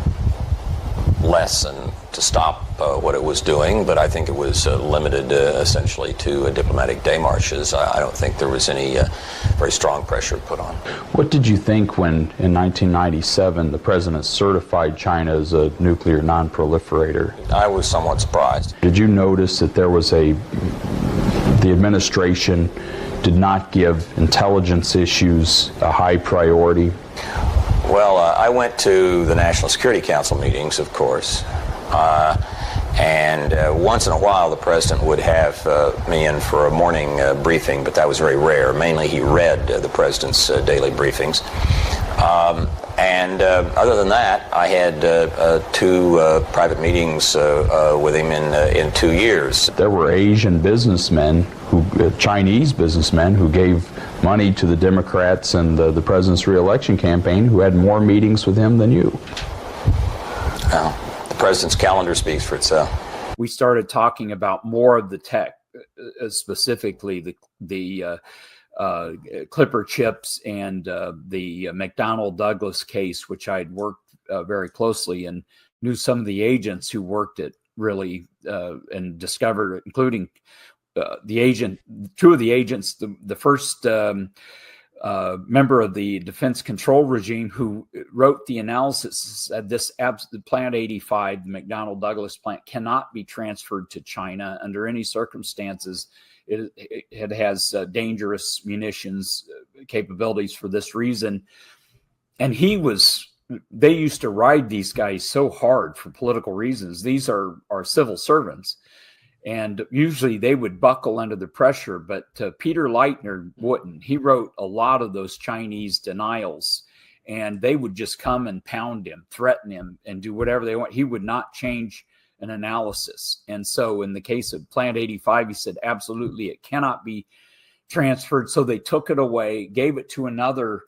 less and to stop what it was doing, but I think it was limited essentially to diplomatic démarches. I don't think there was any very strong pressure put on. What did you think when, in 1997, the president certified China as a nuclear non-proliferator? I was somewhat surprised. Did you notice that there was the administration did not give intelligence issues a high priority? Well, I went to the National Security Council meetings, of course, and once in a while the president would have me in for a morning briefing, but that was very rare. Mainly he read the president's daily briefings. And other than that, I had two private meetings with him in 2 years. There were Asian businessmen, Chinese businessmen, who gave money to the Democrats and the president's re-election campaign, who had more meetings with him than you. Well, the president's calendar speaks for itself. We started talking about more of the tech, specifically the Clipper chips and the McDonnell Douglas case, which I'd worked very closely and knew some of the agents who worked it really and discovered, including two of the agents, the first member of the defense control regime who wrote the analysis of this Plant 85, the McDonnell Douglas plant, cannot be transferred to China under any circumstances. It has dangerous munitions capabilities for this reason. And they used to ride these guys so hard for political reasons. These are civil servants. And usually they would buckle under the pressure, but Peter Leitner wouldn't. He wrote a lot of those Chinese denials, and they would just come and pound him, threaten him, and do whatever they want. He would not change an analysis. And so in the case of Plant 85, he said, absolutely, it cannot be transferred. So they took it away, gave it to another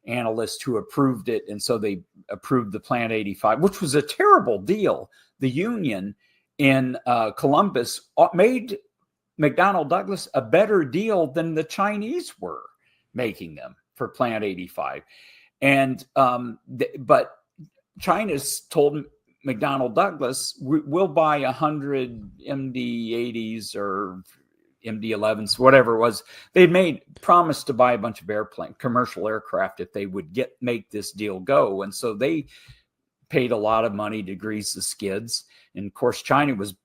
analyst who approved it. And so they approved the Plant 85, which was a terrible deal. The union in Columbus made McDonnell Douglas a better deal than the Chinese were making them for Plant 85. And but China's told McDonnell Douglas, we'll buy 100 MD-80s or MD-11s, whatever it was. They promised to buy a bunch of commercial aircraft if they would make this deal go. And so they paid a lot of money to grease the skids. And of course, China was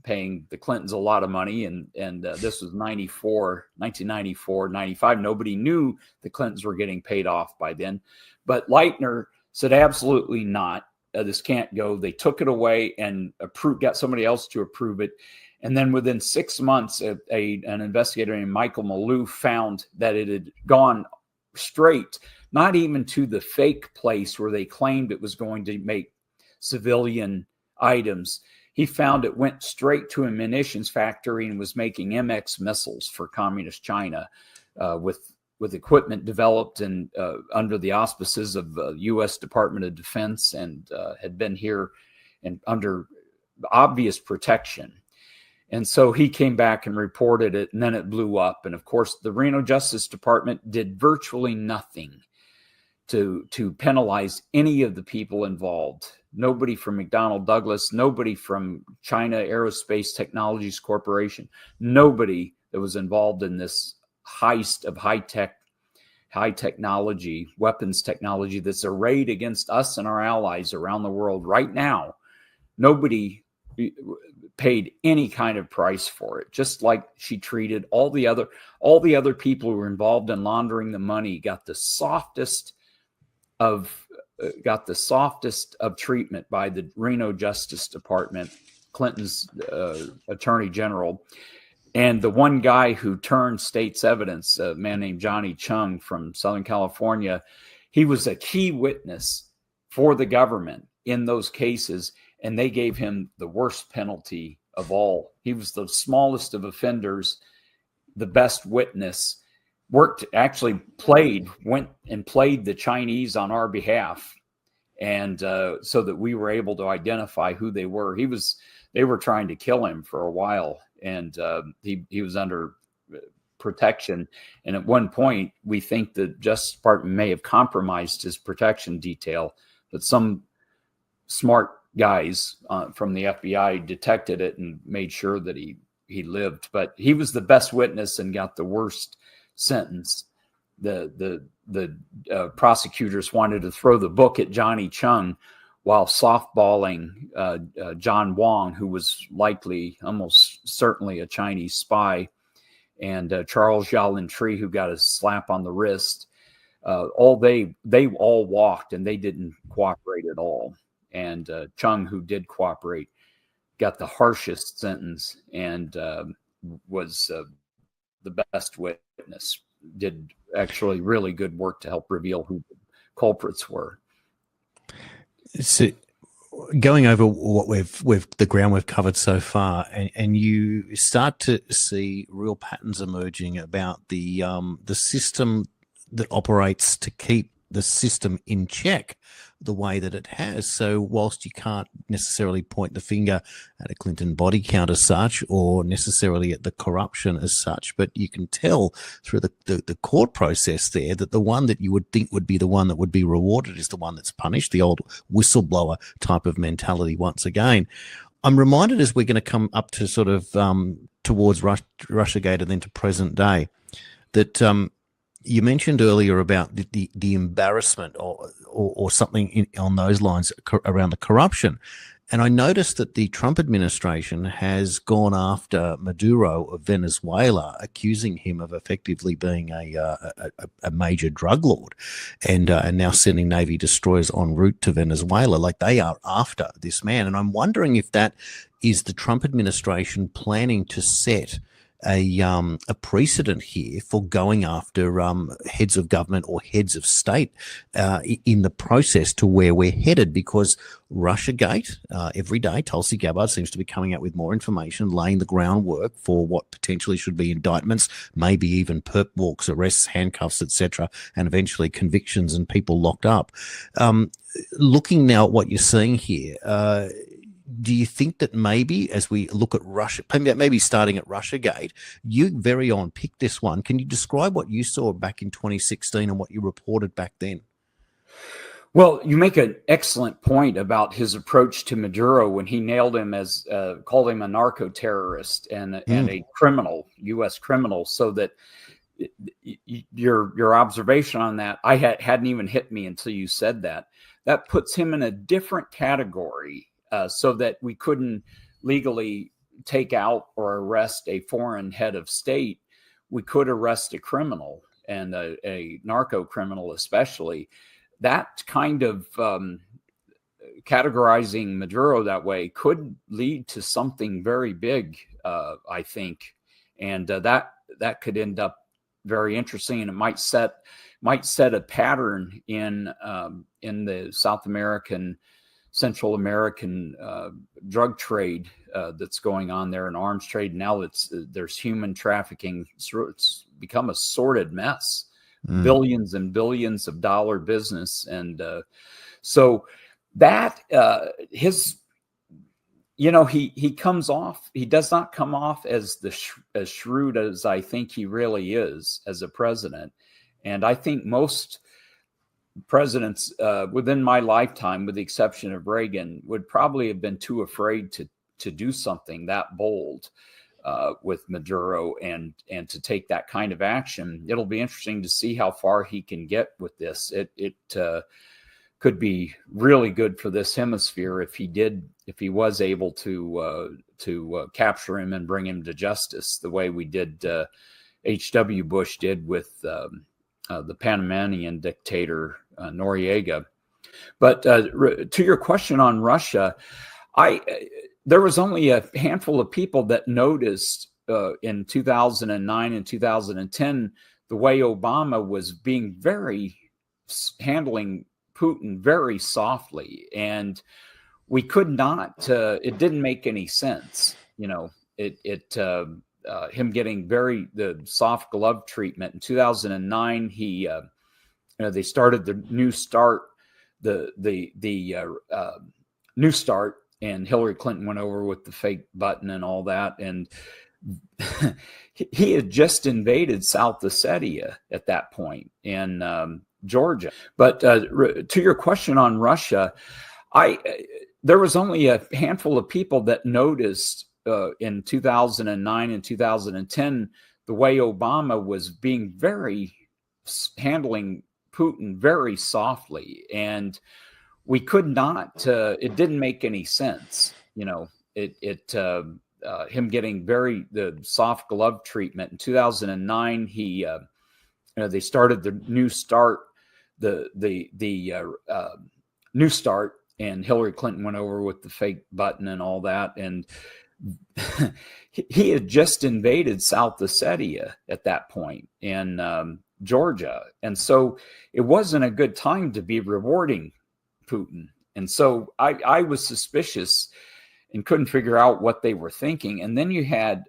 paying the Clintons a lot of money. And this was 1994, 95. Nobody knew the Clintons were getting paid off by then. But Leitner said, absolutely not. This can't go. They took it away and got somebody else to approve it. And then within 6 months, an investigator named Michael Malou found that it had gone straight, not even to the fake place where they claimed it was going to make civilian items. He found it went straight to a munitions factory and was making MX missiles for communist China with equipment developed and under the auspices of the U.S. Department of Defense and had been here and under obvious protection. And so he came back and reported it, and then it blew up. And of course, the Reno Justice Department did virtually nothing to penalize any of the people involved. Nobody from McDonnell Douglas, nobody from China Aerospace Technologies Corporation, nobody that was involved in this heist of high technology, weapons technology that's arrayed against us and our allies around the world right now. Nobody paid any kind of price for it, just like she treated all the other people who were involved in laundering the money got the softest of treatment by the Reno Justice Department, Clinton's attorney general. And the one guy who turned state's evidence, a man named Johnny Chung from Southern California, he was a key witness for the government in those cases, and they gave him the worst penalty of all. He was the smallest of offenders, the best witness, went and played the Chinese on our behalf. And so that we were able to identify who they were. They were trying to kill him for a while, and he was under protection. And at one point, we think the Justice Department may have compromised his protection detail, but some smart guys from the FBI detected it and made sure that he lived. But he was the best witness and got the worst sentence. The prosecutors wanted to throw the book at Johnny Chung while softballing John Wong, who was likely, almost certainly, a Chinese spy, and Charles Xiaolin-Tree, who got a slap on the wrist. They all walked, and they didn't cooperate at all. And Chung, who did cooperate, got the harshest sentence and was the best witness. Did actually really good work to help reveal who the culprits were. So, going over what the ground we've covered so far, and you start to see real patterns emerging about the system that operates to keep the system in check the way that it has. So whilst you can't necessarily point the finger at a Clinton body count as such, or necessarily at the corruption as such, but you can tell through the court process there that the one that you would think would be the one that would be rewarded is the one that's punished, the old whistleblower type of mentality once again. I'm reminded, as we're going to come up to sort of towards Russiagate and then to present day, that you mentioned earlier about the embarrassment or something on those lines around the corruption. And I noticed that the Trump administration has gone after Maduro of Venezuela, accusing him of effectively being a major drug lord, and now sending Navy destroyers en route to Venezuela. Like, they are after this man. And I'm wondering if that is the Trump administration planning to set a precedent here for going after heads of government or heads of state in the process to where we're headed, because Russiagate, every day, Tulsi Gabbard seems to be coming out with more information, laying the groundwork for what potentially should be indictments, maybe even perp walks, arrests, handcuffs, etc., and eventually convictions and people locked up. Looking now at what you're seeing here, do you think that maybe as we look at Russia, maybe starting at Russiagate, you very on picked this one. Can you describe what you saw back in 2016 and what you reported back then? Well, you make an excellent point about his approach to Maduro when he nailed him as called him a narco-terrorist and a criminal, U.S. criminal, so that your observation on that, hadn't even hit me until you said that. That puts him in a different category. So that we couldn't legally take out or arrest a foreign head of state, we could arrest a criminal, and a narco criminal especially. That kind of categorizing Maduro that way could lead to something very big, I think, and that could end up very interesting, and it might set a pattern in the South American, Central American drug trade that's going on there, and arms trade. Now there's human trafficking. It's become a sordid mess, billions and billions of dollar business. And so that he comes off, he does not come off as as shrewd as I think he really is as a president. And I think most presidents within my lifetime, with the exception of Reagan, would probably have been too afraid to do something that bold with Maduro and to take that kind of action. It'll be interesting to see how far he can get with this. It could be really good for this hemisphere if he was able to capture him and bring him to justice the way we did H.W. Bush did with the Panamanian dictator Noriega. But to your question on Russia, there was only a handful of people that noticed in 2009 and 2010 the way Obama was handling Putin very softly, and we could not. It didn't make any sense, him getting the soft glove treatment in 2009. They started the New Start, New Start, and Hillary Clinton went over with the fake button and all that, and he had just invaded South Ossetia at that point in Georgia. But to your question on Russia, there was only a handful of people that noticed in 2009 and 2010 the way Obama was handling Putin very softly, and we could not. It didn't make any sense, him getting the soft glove treatment in 2009. They started the New Start, New Start, and Hillary Clinton went over with the fake button and all that, and he had just invaded South Ossetia at that point in Georgia, and so it wasn't a good time to be rewarding Putin. And so I was suspicious and couldn't figure out what they were thinking. And then you had,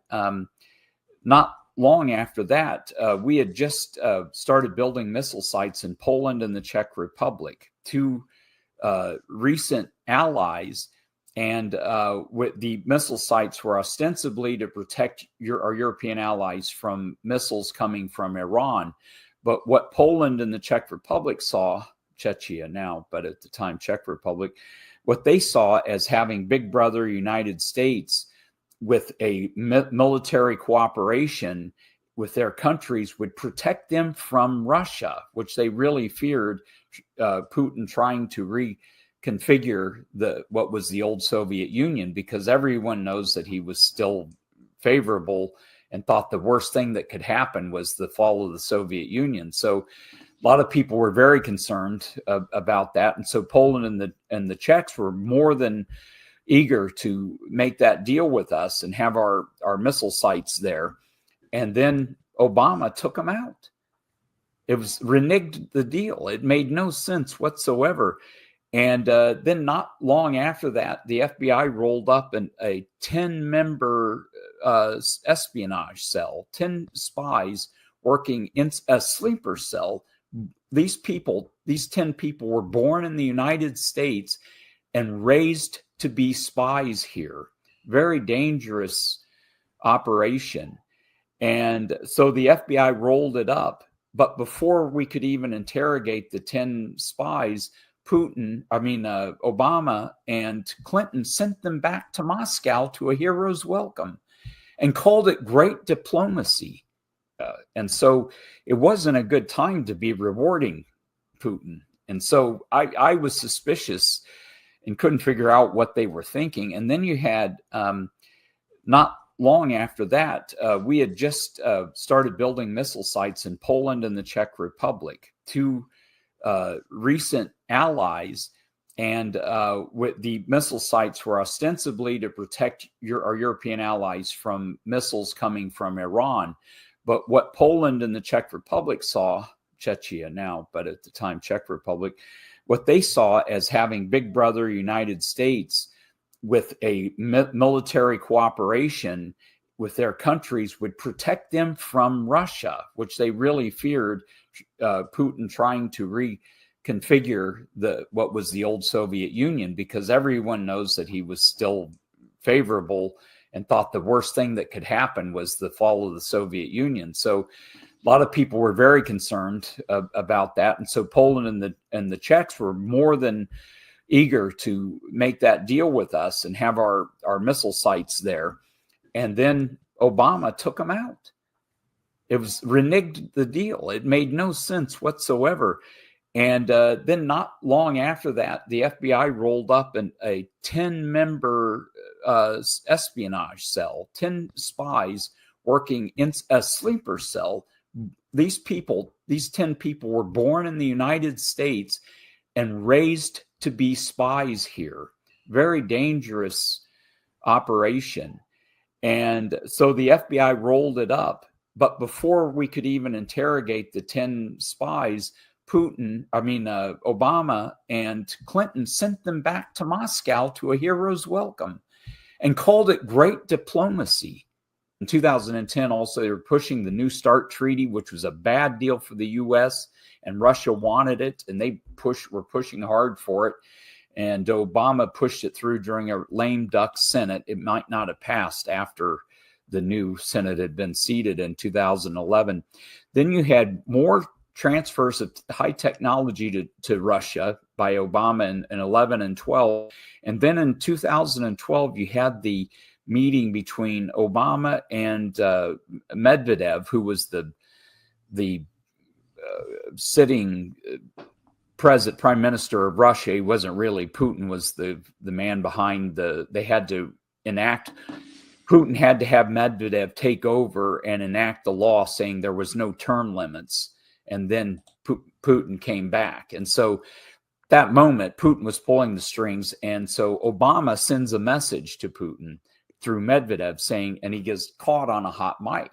not long after that, we had just started building missile sites in Poland and the Czech Republic, two recent allies. And with the missile sites were ostensibly to protect our European allies from missiles coming from Iran. But what Poland and the Czech Republic saw, Czechia now, but at the time Czech Republic, what they saw as having Big Brother United States with a military cooperation with their countries would protect them from Russia, which they really feared Putin trying to reconfigure what was the old Soviet Union, because everyone knows that he was still favorable and thought the worst thing that could happen was the fall of the Soviet Union. So a lot of people were very concerned about that. And so Poland and the Czechs were more than eager to make that deal with us and have our missile sites there. And then Obama took them out. It was reneged the deal. It made no sense whatsoever. And then not long after that, the FBI rolled up a 10-member espionage cell, 10 spies working in a sleeper cell. These 10 people were born in the United States and raised to be spies here. Very dangerous operation. And so the FBI rolled it up. But before we could even interrogate the 10 spies, Obama and Clinton sent them back to Moscow to a hero's welcome and called it great diplomacy. And so it wasn't a good time to be rewarding Putin. And so I was suspicious and couldn't figure out what they were thinking. And then you had, not long after that, we had just started building missile sites in Poland and the Czech Republic, two recent allies. And with the missile sites were ostensibly to protect our European allies from missiles coming from Iran. But what Poland and the Czech Republic saw, Czechia now, but at the time Czech Republic, what they saw as having Big Brother United States with a military cooperation with their countries would protect them from Russia, which they really feared Putin trying to reconfigure what was the old Soviet Union, because everyone knows that he was still favorable and thought the worst thing that could happen was the fall of the Soviet Union. So a lot of people were very concerned about that. And so Poland and the Czechs were more than eager to make that deal with us and have our missile sites there. And then Obama took them out. It was reneged the deal. It made no sense whatsoever. And then not long after that, the FBI rolled up a 10-member espionage cell, 10 spies working in a sleeper cell. These 10 people were born in the United States and raised to be spies here. Very dangerous operation. And so the FBI rolled it up. But before we could even interrogate the 10 spies, Obama and Clinton sent them back to Moscow to a hero's welcome and called it great diplomacy. In 2010, also, they were pushing the New START treaty, which was a bad deal for the U.S., and Russia wanted it, and they were pushing hard for it. And Obama pushed it through during a lame duck Senate. It might not have passed after the new Senate had been seated in 2011. Then you had more transfers of high technology to Russia by Obama in 11 and 12. And then in 2012, you had the meeting between Obama and Medvedev, who was the sitting prime minister of Russia. He wasn't really. Putin was the man behind they had to enact. Putin had to have Medvedev take over and enact the law saying there was no term limits. And then Putin came back. And so that moment, Putin was pulling the strings. And so Obama sends a message to Putin through Medvedev saying, and he gets caught on a hot mic.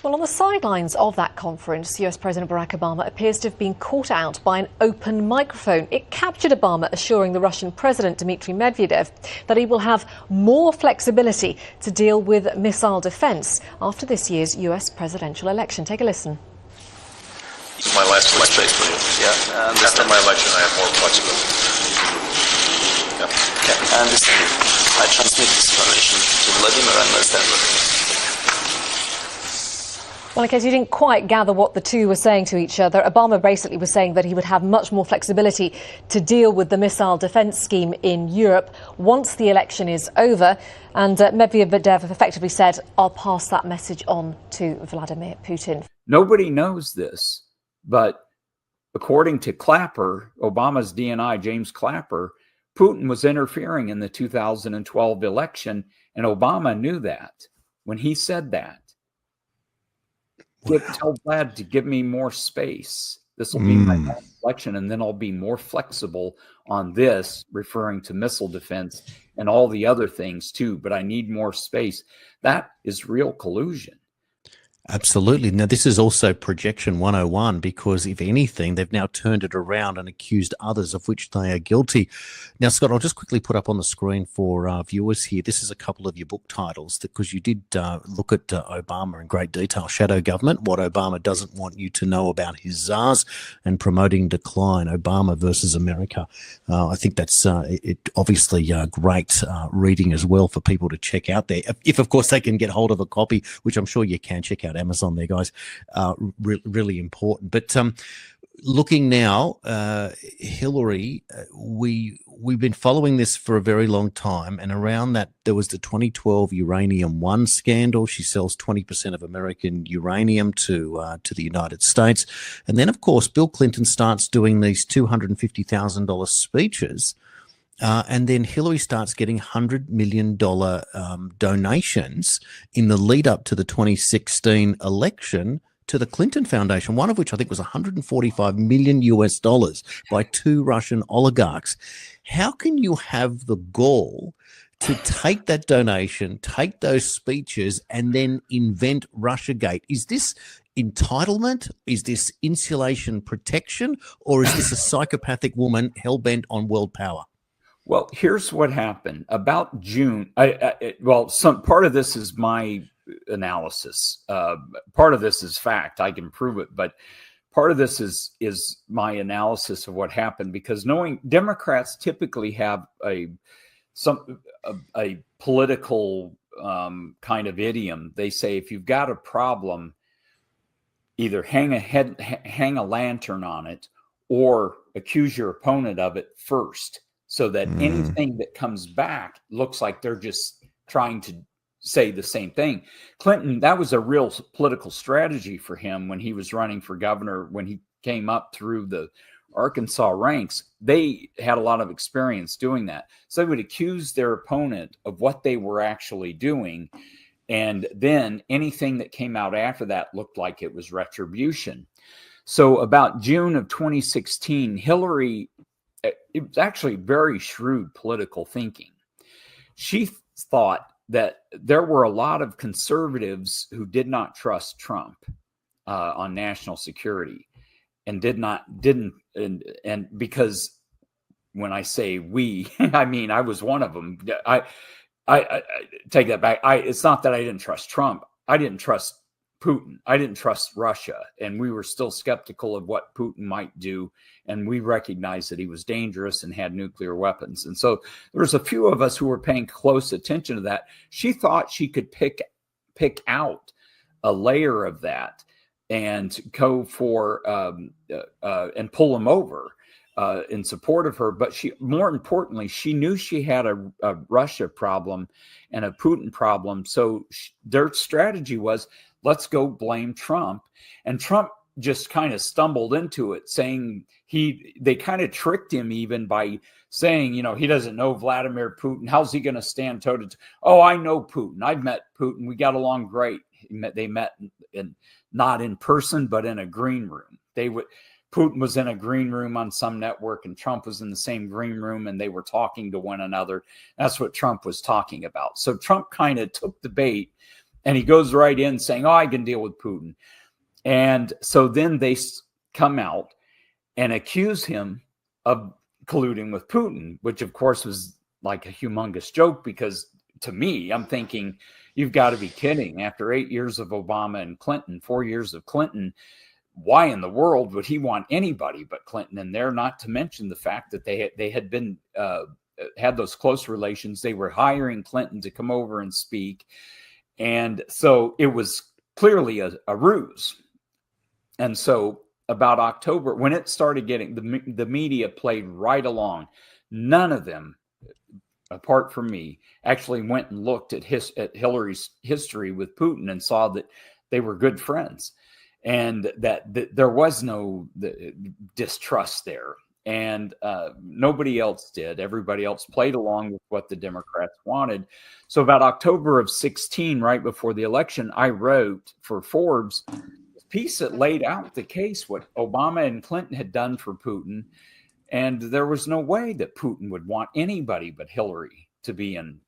Well, on the sidelines of that conference, US President Barack Obama appears to have been caught out by an open microphone. It captured Obama assuring the Russian President Dmitry Medvedev that he will have more flexibility to deal with missile defense after this year's US presidential election. Take a listen. My last election, yeah. And after my election, I have more flexibility. Yeah. Okay. I understand. I transmit this information to Vladimir and understand. Well, in case you didn't quite gather what the two were saying to each other, Obama basically was saying that he would have much more flexibility to deal with the missile defence scheme in Europe once the election is over. And Medvedev effectively said, I'll pass that message on to Vladimir Putin. Nobody knows this, but according to Clapper, Obama's DNI, James Clapper, Putin was interfering in the 2012 election, and Obama knew that when he said that. Tell Vlad to give me more space. This will be my last election, and then I'll be more flexible on this, referring to missile defense and all the other things too. But I need more space. That is real collusion. Absolutely. Now, this is also projection 101, because if anything, they've now turned it around and accused others of which they are guilty. Now, Scott, I'll just quickly put up on the screen for our viewers here. This is a couple of your book titles, because you did look at Obama in great detail. Shadow Government, What Obama Doesn't Want You to Know About His Czars, and Promoting Decline, Obama versus America. I think that's obviously great reading as well for people to check out there. If, of course, they can get hold of a copy, which I'm sure you can. Check out Amazon there, guys. Really important. But looking now, Hillary, we've been following this for a very long time, and around that there was the 2012 Uranium One scandal. She sells 20% of American uranium to the United States, and then of course Bill Clinton starts doing these $250,000 speeches. And then Hillary starts getting $100 million donations in the lead up to the 2016 election to the Clinton Foundation, one of which I think was $145 million US by two Russian oligarchs. How can you have the gall to take that donation, take those speeches, and then invent Russiagate? Is this entitlement? Is this insulation protection? Or is this a psychopathic woman hell-bent on world power? Well, here's what happened. About June, some part of this is my analysis. Part of this is fact. I can prove it, but part of this is my analysis of what happened, because knowing Democrats typically have a political kind of idiom. They say if you've got a problem, either hang a lantern on it or accuse your opponent of it first, so that anything that comes back looks like they're just trying to say the same thing. Clinton, that was a real political strategy for him when he was running for governor, when he came up through the Arkansas ranks. They had a lot of experience doing that. So they would accuse their opponent of what they were actually doing. And then anything that came out after that looked like it was retribution. So about June of 2016, Hillary, it was actually very shrewd political thinking. She thought that there were a lot of conservatives who did not trust Trump on national security. and didn't because when I say we, I mean I was one of them. I take that back. It's not that I didn't trust Trump. I didn't trust Putin. I didn't trust Russia, and we were still skeptical of what Putin might do, and we recognized that he was dangerous and had nuclear weapons. And so there was a few of us who were paying close attention to that. She thought she could pick out a layer of that and go for and pull him over in support of her. But more importantly, she knew she had a Russia problem and a Putin problem. So their strategy was, let's go blame Trump. And Trump just kind of stumbled into it, saying they kind of tricked him even by saying, he doesn't know Vladimir Putin. How's he going to stand toe to toe? Oh, I know Putin. I've met Putin. We got along great. They met not in person, but in a green room. Putin was in a green room on some network, and Trump was in the same green room, and they were talking to one another. That's what Trump was talking about. So Trump kind of took the bait, and he goes right in saying, oh, I can deal with Putin. And so then they come out and accuse him of colluding with Putin, which of course was like a humongous joke, because to me, I'm thinking, you've got to be kidding. After 8 years of Obama and Clinton, 4 years of Clinton, why in the world would he want anybody but Clinton in there? Not to mention the fact that they had been had those close relations. They were hiring Clinton to come over and speak. And so it was clearly a ruse. And so about October, when it started getting, the media played right along. None of them, apart from me, actually went and looked at Hillary's history with Putin and saw that they were good friends, and that there was no distrust there. And nobody else did. Everybody else played along with what the Democrats wanted. So about October of 2016, right before the election, I wrote for Forbes a piece that laid out the case, what Obama and Clinton had done for Putin. And there was no way that Putin would want anybody but Hillary to be in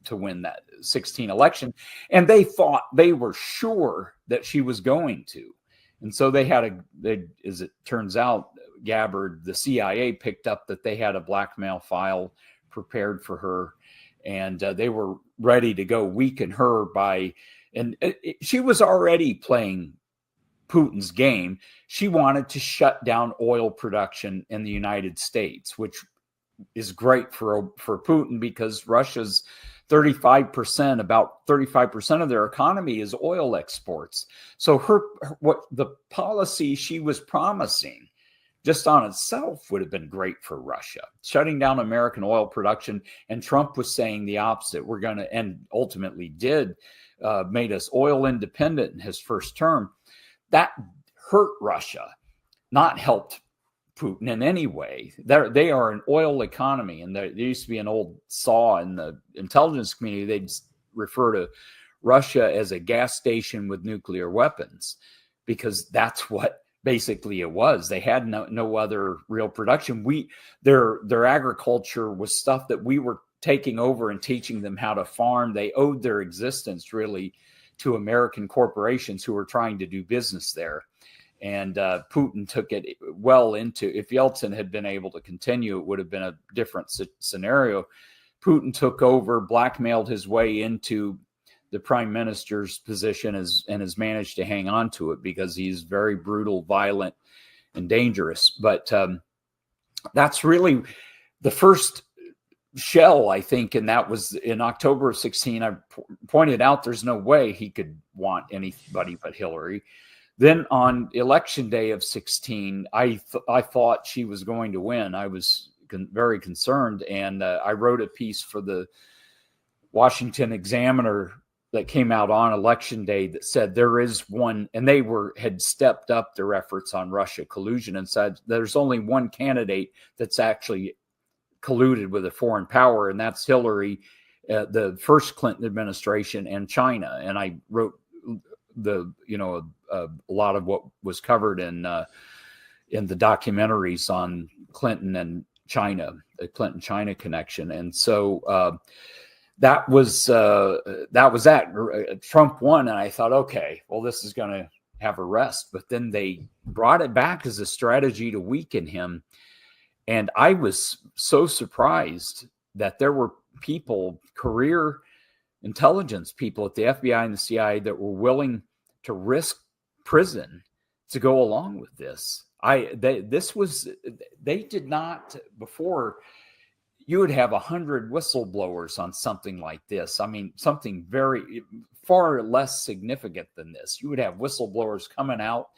to win that 2016 election. And they were sure that she was going to. And so they as it turns out, Gabbard, the CIA picked up that they had a blackmail file prepared for her, and they were ready to go weaken her she was already playing Putin's game. She wanted to shut down oil production in the United States, which is great for Putin, because Russia's about 35% of their economy is oil exports. So what the policy she was promising just on itself would have been great for Russia, shutting down American oil production. And Trump was saying the opposite. We're going to, and ultimately did, made us oil independent in his first term. That hurt Russia, not helped Putin in any way. They are an oil economy, and there used to be an old saw in the intelligence community. They'd refer to Russia as a gas station with nuclear weapons, because that's what basically it was. They had no other real production. Their agriculture was stuff that we were taking over and teaching them how to farm. They owed their existence really to American corporations who were trying to do business there. And Putin took it well into, if Yeltsin had been able to continue, it would have been a different scenario. Putin took over, blackmailed his way into the prime minister's position and has managed to hang on to it, because he's very brutal, violent, and dangerous. But that's really the first shell, I think, and that was in October of 2016. I pointed out there's no way he could want anybody but Hillary. Then on election day of 2016, I thought she was going to win. I was very concerned, and I wrote a piece for the Washington Examiner that came out on election day that said there is one, and they had stepped up their efforts on Russia collusion and said there's only one candidate that's actually colluded with a foreign power, and that's Hillary, the first Clinton administration, and China. And I wrote a lot of what was covered in the documentaries on Clinton and China, the Clinton-China connection. And so that was that. Trump won, and I thought, okay, well, this is going to have arrest, but then they brought it back as a strategy to weaken him. And I was so surprised that there were people, career intelligence people at the FBI and the CIA, that were willing to risk prison to go along with this. They did not, before, you would have 100 whistleblowers on something like this. I mean, something far less significant than this. You would have whistleblowers coming out,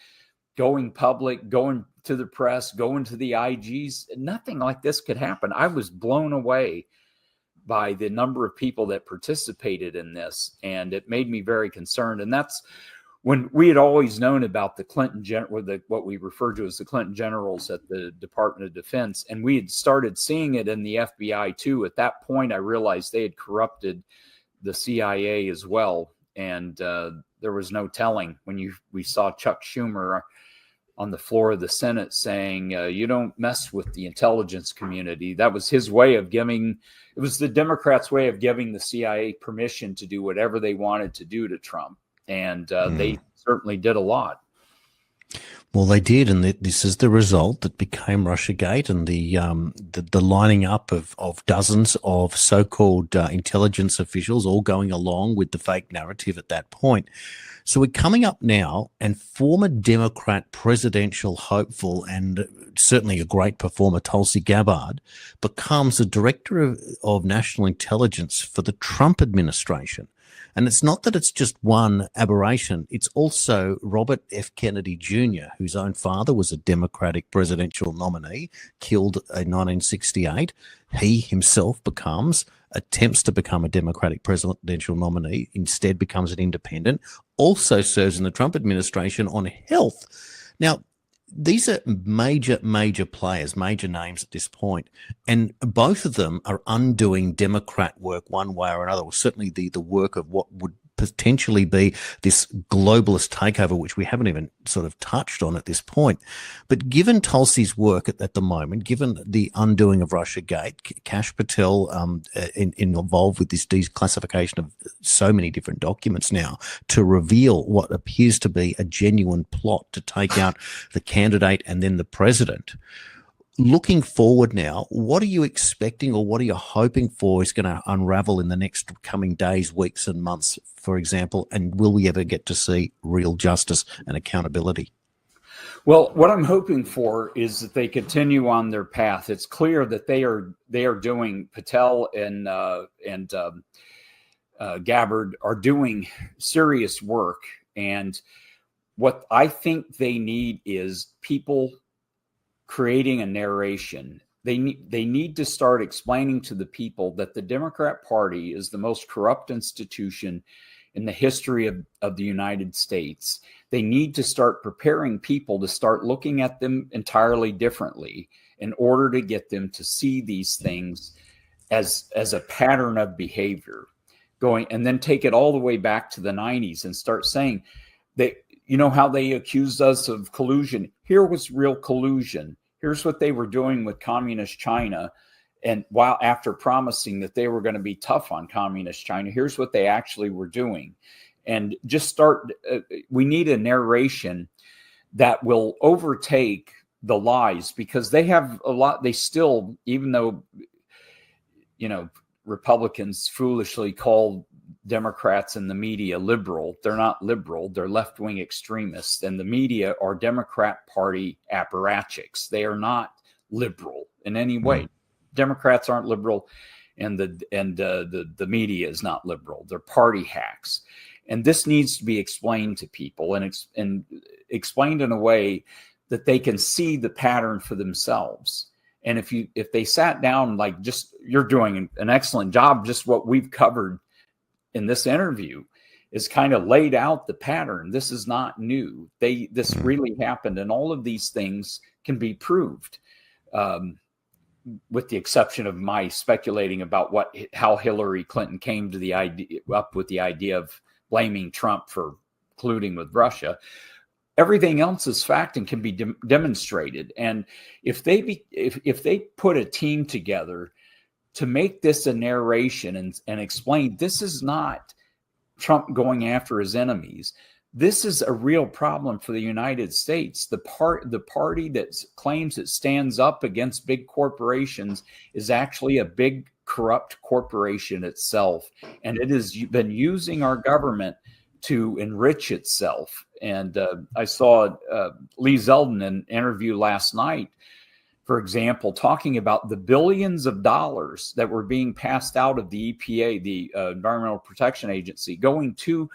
going public, going to the press, going to the IGs. Nothing like this could happen. I was blown away by the number of people that participated in this, and it made me very concerned. And that's when we had always known about the Clinton, what we refer to as the Clinton generals at the Department of Defense, and we had started seeing it in the FBI too. At that point, I realized they had corrupted the CIA as well, and there was no telling. When we saw Chuck Schumer on the floor of the Senate saying, you don't mess with the intelligence community. That was his way of it was the Democrats' way of giving the CIA permission to do whatever they wanted to do to Trump. And they certainly did a lot. Well, they did, and this is the result that became Russiagate, and the lining up of dozens of so-called intelligence officials all going along with the fake narrative at that point. So we're coming up now, and former Democrat presidential hopeful and certainly a great performer, Tulsi Gabbard, becomes the director of national intelligence for the Trump administration. And it's not that it's just one aberration. It's also Robert F. Kennedy Jr., whose own father was a Democratic presidential nominee, killed in 1968. He himself attempts to become a Democratic presidential nominee, instead becomes an independent, also serves in the Trump administration on health. Now, these are major players, major names at this point, and both of them are undoing Democrat work one way or another, or certainly the work of what would potentially be this globalist takeover, which we haven't even sort of touched on at this point. But given Tulsi's work at the moment, given the undoing of Russiagate, Kash Patel involved with this declassification of so many different documents now to reveal what appears to be a genuine plot to take out the candidate and then the president. Looking forward now, what are you expecting, or what are you hoping for is going to unravel in the next coming days, weeks and months, for example, and will we ever get to see real justice and accountability? Well, what I'm hoping for is that they continue on their path. It's clear that they are doing, Patel and Gabbard are doing serious work, and what I think they need is people creating a narration. They need to start explaining to the people that the Democrat Party is the most corrupt institution in the history of the United States. They need to start preparing people to start looking at them entirely differently in order to get them to see these things as a pattern of behavior going, and then take it all the way back to the 90s and start saying that, you know how they accused us of collusion? Here was real collusion. Here's what they were doing with communist China. And while after promising that they were going to be tough on communist China, here's what they actually were doing. And just start, we need a narration that will overtake the lies, because they have a lot, they still, even though, you know, Republicans foolishly call Democrats and the media liberal. They're not liberal. They're left-wing extremists, and the media are Democrat Party apparatchiks. They are not liberal in any way. Democrats aren't liberal, and the media is not liberal. They're party hacks, and this needs to be explained to people and explained in a way that they can see the pattern for themselves. And if they sat down, like, just, you're doing an excellent job, just what we've covered in this interview is kind of laid out the pattern. This is not new. This really happened, and all of these things can be proved, with the exception of my speculating about how Hillary Clinton came to up with the idea of blaming Trump for colluding with Russia. Everything else is fact and can be demonstrated. And if they put a team together to make this a narration and explain, this is not Trump going after his enemies. This is a real problem for the United States. The party that claims it stands up against big corporations is actually a big corrupt corporation itself, and it has been using our government to enrich itself. And I saw Lee Zeldin in an interview last night, for example, talking about the billions of dollars that were being passed out of the EPA, the Environmental Protection Agency, going to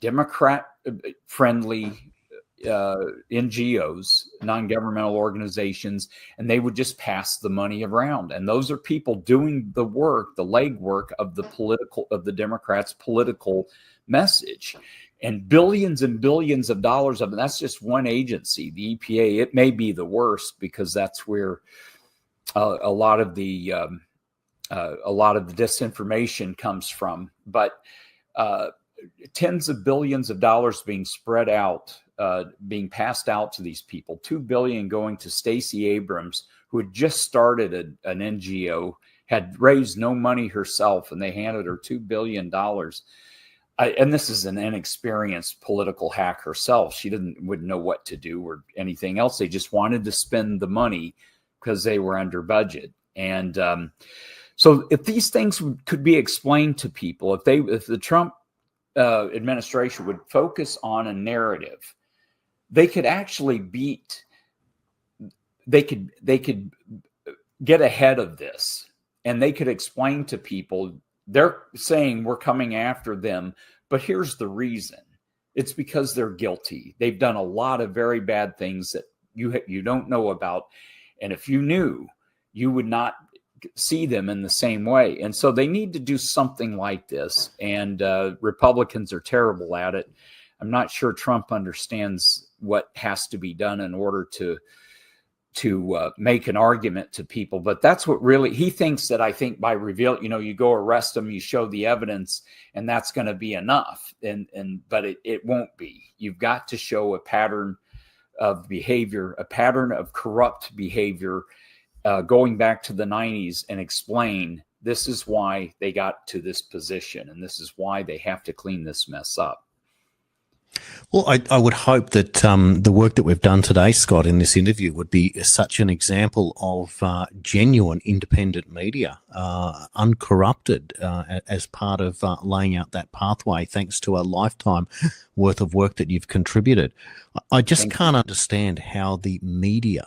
Democrat-friendly NGOs, non-governmental organizations, and they would just pass the money around. And those are people doing the work, the legwork of the Democrats' political message. And billions of dollars of it. That's just one agency, the EPA. It may be the worst because that's where a lot of the disinformation comes from. But tens of billions of dollars being spread out, being passed out to these people. $2 billion going to Stacey Abrams, who had just started an NGO, had raised no money herself, and they handed her $2 billion. And this is an inexperienced political hack herself. She wouldn't know what to do or anything else. They just wanted to spend the money because they were under budget. And so if these things could be explained to people, if the Trump administration would focus on a narrative, they could actually they could get ahead of this, and they could explain to people, they're saying we're coming after them, but here's the reason. It's because they're guilty. They've done a lot of very bad things that you don't know about. And if you knew, you would not see them in the same way. And so they need to do something like this. And Republicans are terrible at it. I'm not sure Trump understands what has to be done in order to make an argument to people. But that's what really he thinks, that I think by reveal, you go arrest them, you show the evidence, and that's going to be enough. But it won't be. You've got to show a pattern of behavior, a pattern of corrupt behavior going back to the 90s, and explain this is why they got to this position, and this is why they have to clean this mess up. Well, I would hope that the work that we've done today, Scott, in this interview would be such an example of genuine independent media, uncorrupted, as part of laying out that pathway, thanks to a lifetime worth of work that you've contributed. I just can't understand how the media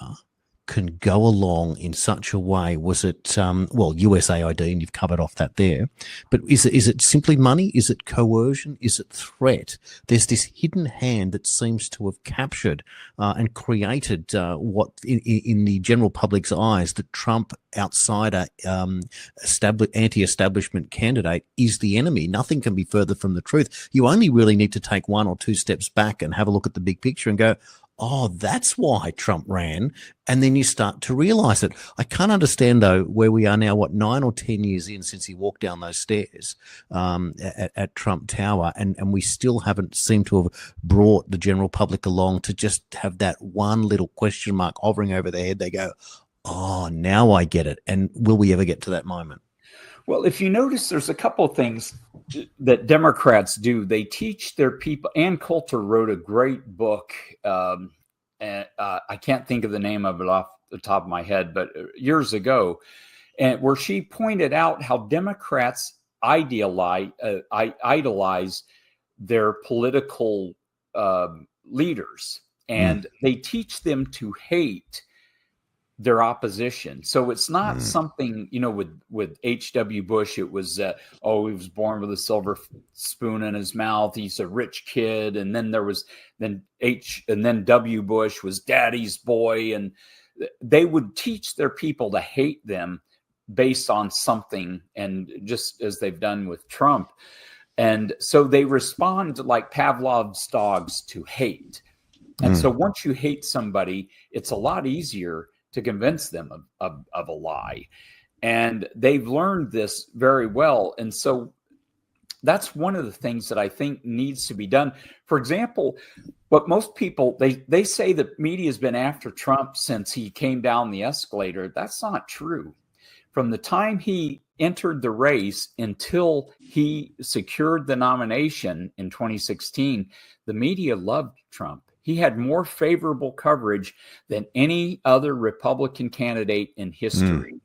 can go along in such a way. Was it, USAID, and you've covered off that there, but is it simply money? Is it coercion? Is it threat? There's this hidden hand that seems to have captured and created what in the general public's eyes, the Trump outsider, anti-establishment candidate is the enemy. Nothing can be further from the truth. You only really need to take one or two steps back and have a look at the big picture and go, oh, that's why Trump ran. And then you start to realize it. I can't understand, though, where we are now, 9 or 10 years in since he walked down those stairs at Trump Tower, and we still haven't seemed to have brought the general public along to just have that one little question mark hovering over their head. They go, oh, now I get it. And will we ever get to that moment? Well, if you notice, there's a couple of things that Democrats do. They teach their people. Ann Coulter wrote a great book, and I can't think of the name of it off the top of my head, but years ago, and where she pointed out how Democrats idolize their political leaders, and they teach them to hate their opposition. So it's not something, with H.W. Bush, it was, he was born with a silver spoon in his mouth. He's a rich kid. And then then W. Bush was daddy's boy. And they would teach their people to hate them based on something, and just as they've done with Trump. And so they respond like Pavlov's dogs to hate. And so once you hate somebody, it's a lot easier to convince them of a lie. And they've learned this very well. And so that's one of the things that I think needs to be done. For example, what most people, they say that media has been after Trump since he came down the escalator. That's not true. from the time he entered the race until he secured the nomination in 2016, the media loved Trump. He had more favorable coverage than any other Republican candidate in history.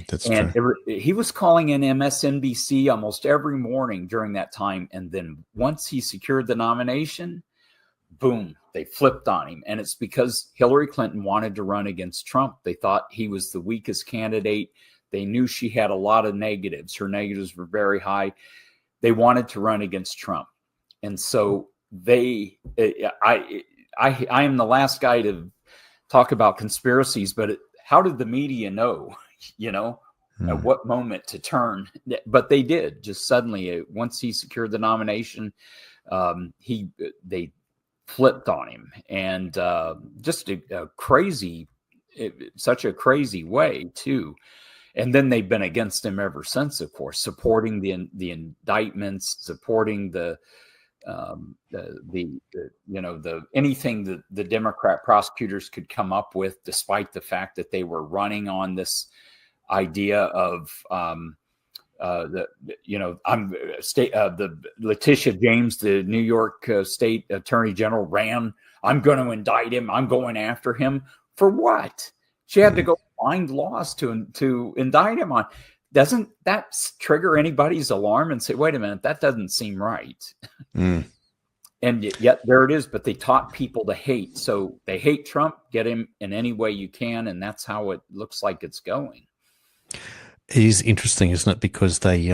That's and true. He was calling in MSNBC almost every morning during that time. And then once he secured the nomination, boom, they flipped on him. And it's because Hillary Clinton wanted to run against Trump. They thought he was the weakest candidate. They knew she had a lot of negatives. Her negatives were very high. They wanted to run against Trump. And so I am the last guy to talk about conspiracies, but how did the media know, at what moment to turn? But they did just suddenly, once he secured the nomination, they flipped on him, and just such a crazy way too. And then they've been against him ever since, of course, supporting the indictments, supporting the anything that the Democrat prosecutors could come up with, despite the fact that they were running on this idea of Letitia James, the New York State Attorney General, ran. I'm going to indict him. I'm going after him for what? She had to go find laws to indict him on. Doesn't that trigger anybody's alarm and say, wait a minute, that doesn't seem right? And yet there it is. But they taught people to hate. So they hate Trump, get him in any way you can. And that's how it looks like it's going. It is interesting, isn't it? Because they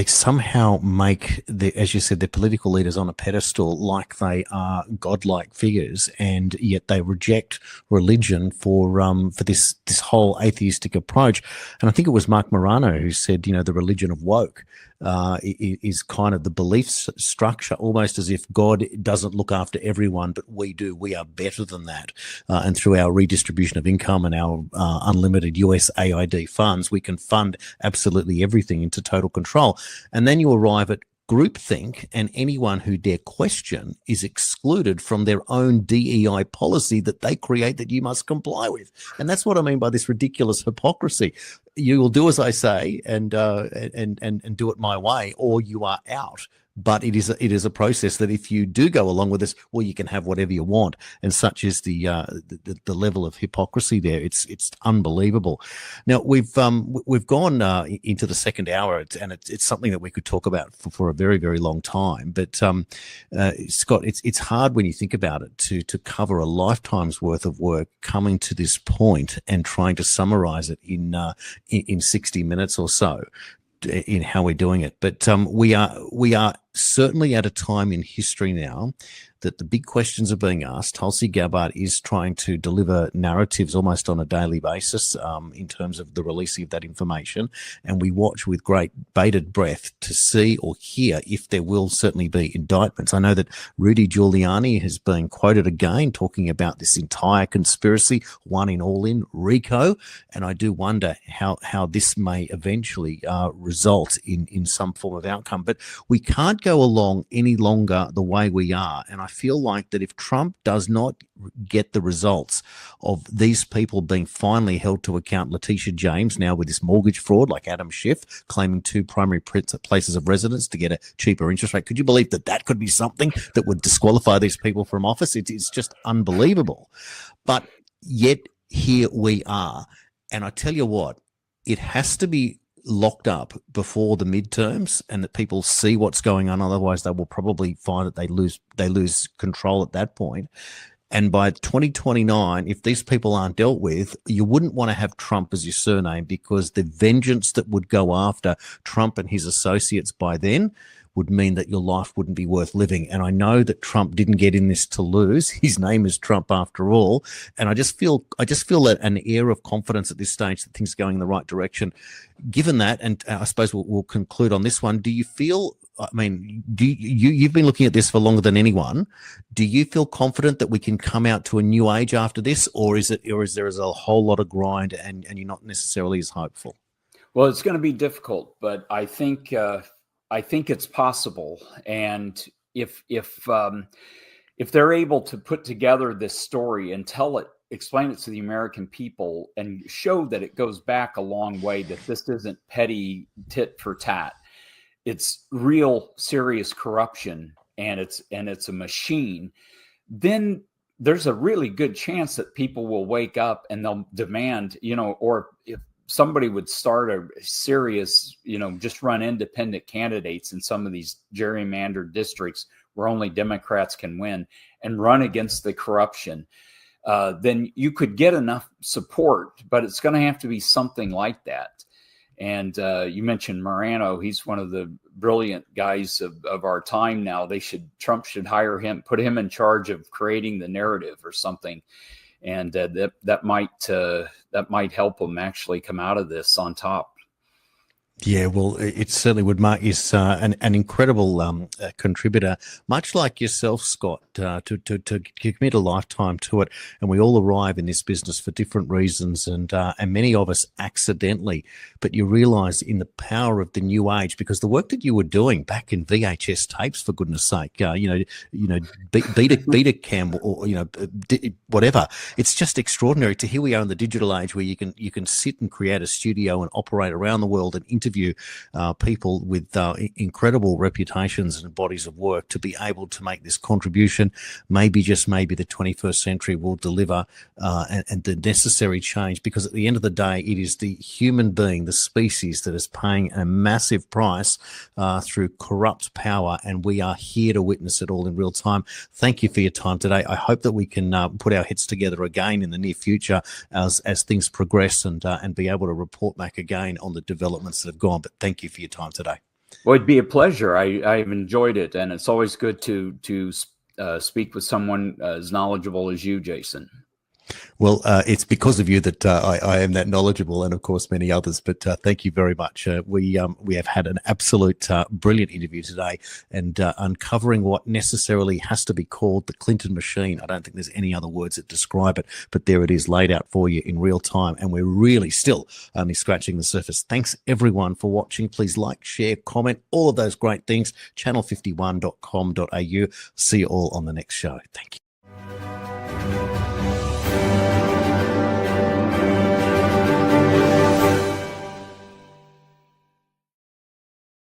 somehow make as you said, their political leaders on a pedestal like they are godlike figures, and yet they reject religion for this whole atheistic approach. And I think it was Mark Morano who said, the religion of woke is kind of the belief structure, almost as if God doesn't look after everyone, but we do. We are better than that. And through our redistribution of income and our unlimited USAID funds, we can fund absolutely everything into total control. And then you arrive at groupthink, and anyone who dare question is excluded from their own DEI policy that they create that you must comply with. And that's what I mean by this ridiculous hypocrisy. You will do as I say and do it my way, or you are out. But it is a process that if you do go along with this, well, you can have whatever you want, and such is the level of hypocrisy there. It's unbelievable. Now we've gone into the second hour, and it's something that we could talk about for a very, very long time. But Scott, it's hard when you think about it to cover a lifetime's worth of work coming to this point and trying to summarize it in 60 minutes or so in how we're doing it. But we are certainly at a time in history now that the big questions are being asked. Tulsi Gabbard is trying to deliver narratives almost on a daily basis in terms of the releasing of that information. And we watch with great bated breath to see or hear if there will certainly be indictments. I know that Rudy Giuliani has been quoted again talking about this entire conspiracy, one in all in, RICO. And I do wonder how this may eventually result in some form of outcome. But we can't go along any longer the way we are. And I feel like that if Trump does not get the results of these people being finally held to account, Letitia James now with this mortgage fraud, like Adam Schiff claiming 2 primary places of residence to get a cheaper interest rate. Could you believe that could be something that would disqualify these people from office? It's just unbelievable. But yet here we are. And I tell you what, it has to be locked up before the midterms and that people see what's going on. Otherwise, they will probably find that they lose control at that point. And by 2029, if these people aren't dealt with, you wouldn't want to have Trump as your surname, because the vengeance that would go after Trump and his associates by then would mean that your life wouldn't be worth living. And I know that Trump didn't get in this to lose. His name is Trump after all. And I just feel that an air of confidence at this stage that things are going in the right direction. Given that, and I suppose we'll conclude on this one, do you feel, I mean, you've been looking at this for longer than anyone. Do you feel confident that we can come out to a new age after this, or is there a whole lot of grind and you're not necessarily as hopeful? Well, it's going to be difficult, but I think it's possible. And if they're able to put together this story and tell it explain it to the American people and show that it goes back a long way, that this isn't petty tit for tat. It's real serious corruption, and it's a machine. Then there's a really good chance that people will wake up and they'll demand, or if somebody would start a serious, just run independent candidates in some of these gerrymandered districts where only Democrats can win and run against the corruption, then you could get enough support, but it's going to have to be something like that. And you mentioned Morano. He's one of the brilliant guys of our time now. Trump should hire him, put him in charge of creating the narrative or something. And that might help him actually come out of this on top. Yeah, well, it certainly would. Mark is an incredible contributor, much like yourself, Scott, to commit a lifetime to it. And we all arrive in this business for different reasons, and many of us accidentally. But you realise in the power of the new age, because the work that you were doing back in VHS tapes, for goodness sake, beta cam or whatever. It's just extraordinary. To here we are in the digital age, where you can sit and create a studio and operate around the world and interview people with incredible reputations and bodies of work to be able to make this contribution. Maybe the 21st century will deliver and the necessary change, because at the end of the day, it is the human being, the species, that is paying a massive price through corrupt power, and we are here to witness it all in real time. Thank you for your time today. I hope that we can put our heads together again in the near future as things progress and be able to report back again on the developments that have gone. But thank you for your time today. Well, it'd be a pleasure. I've enjoyed it, and it's always good to speak with someone as knowledgeable as you, Jason. Well, it's because of you that I am that knowledgeable, and of course many others. But thank you very much. We have had an absolute brilliant interview today, and uncovering what necessarily has to be called the Clinton machine. I don't think there's any other words that describe it, but there it is, laid out for you in real time, and we're really still only scratching the surface. Thanks everyone for watching. Please like, share, comment, all of those great things. Channel51.com.au. See you all on the next show. Thank you.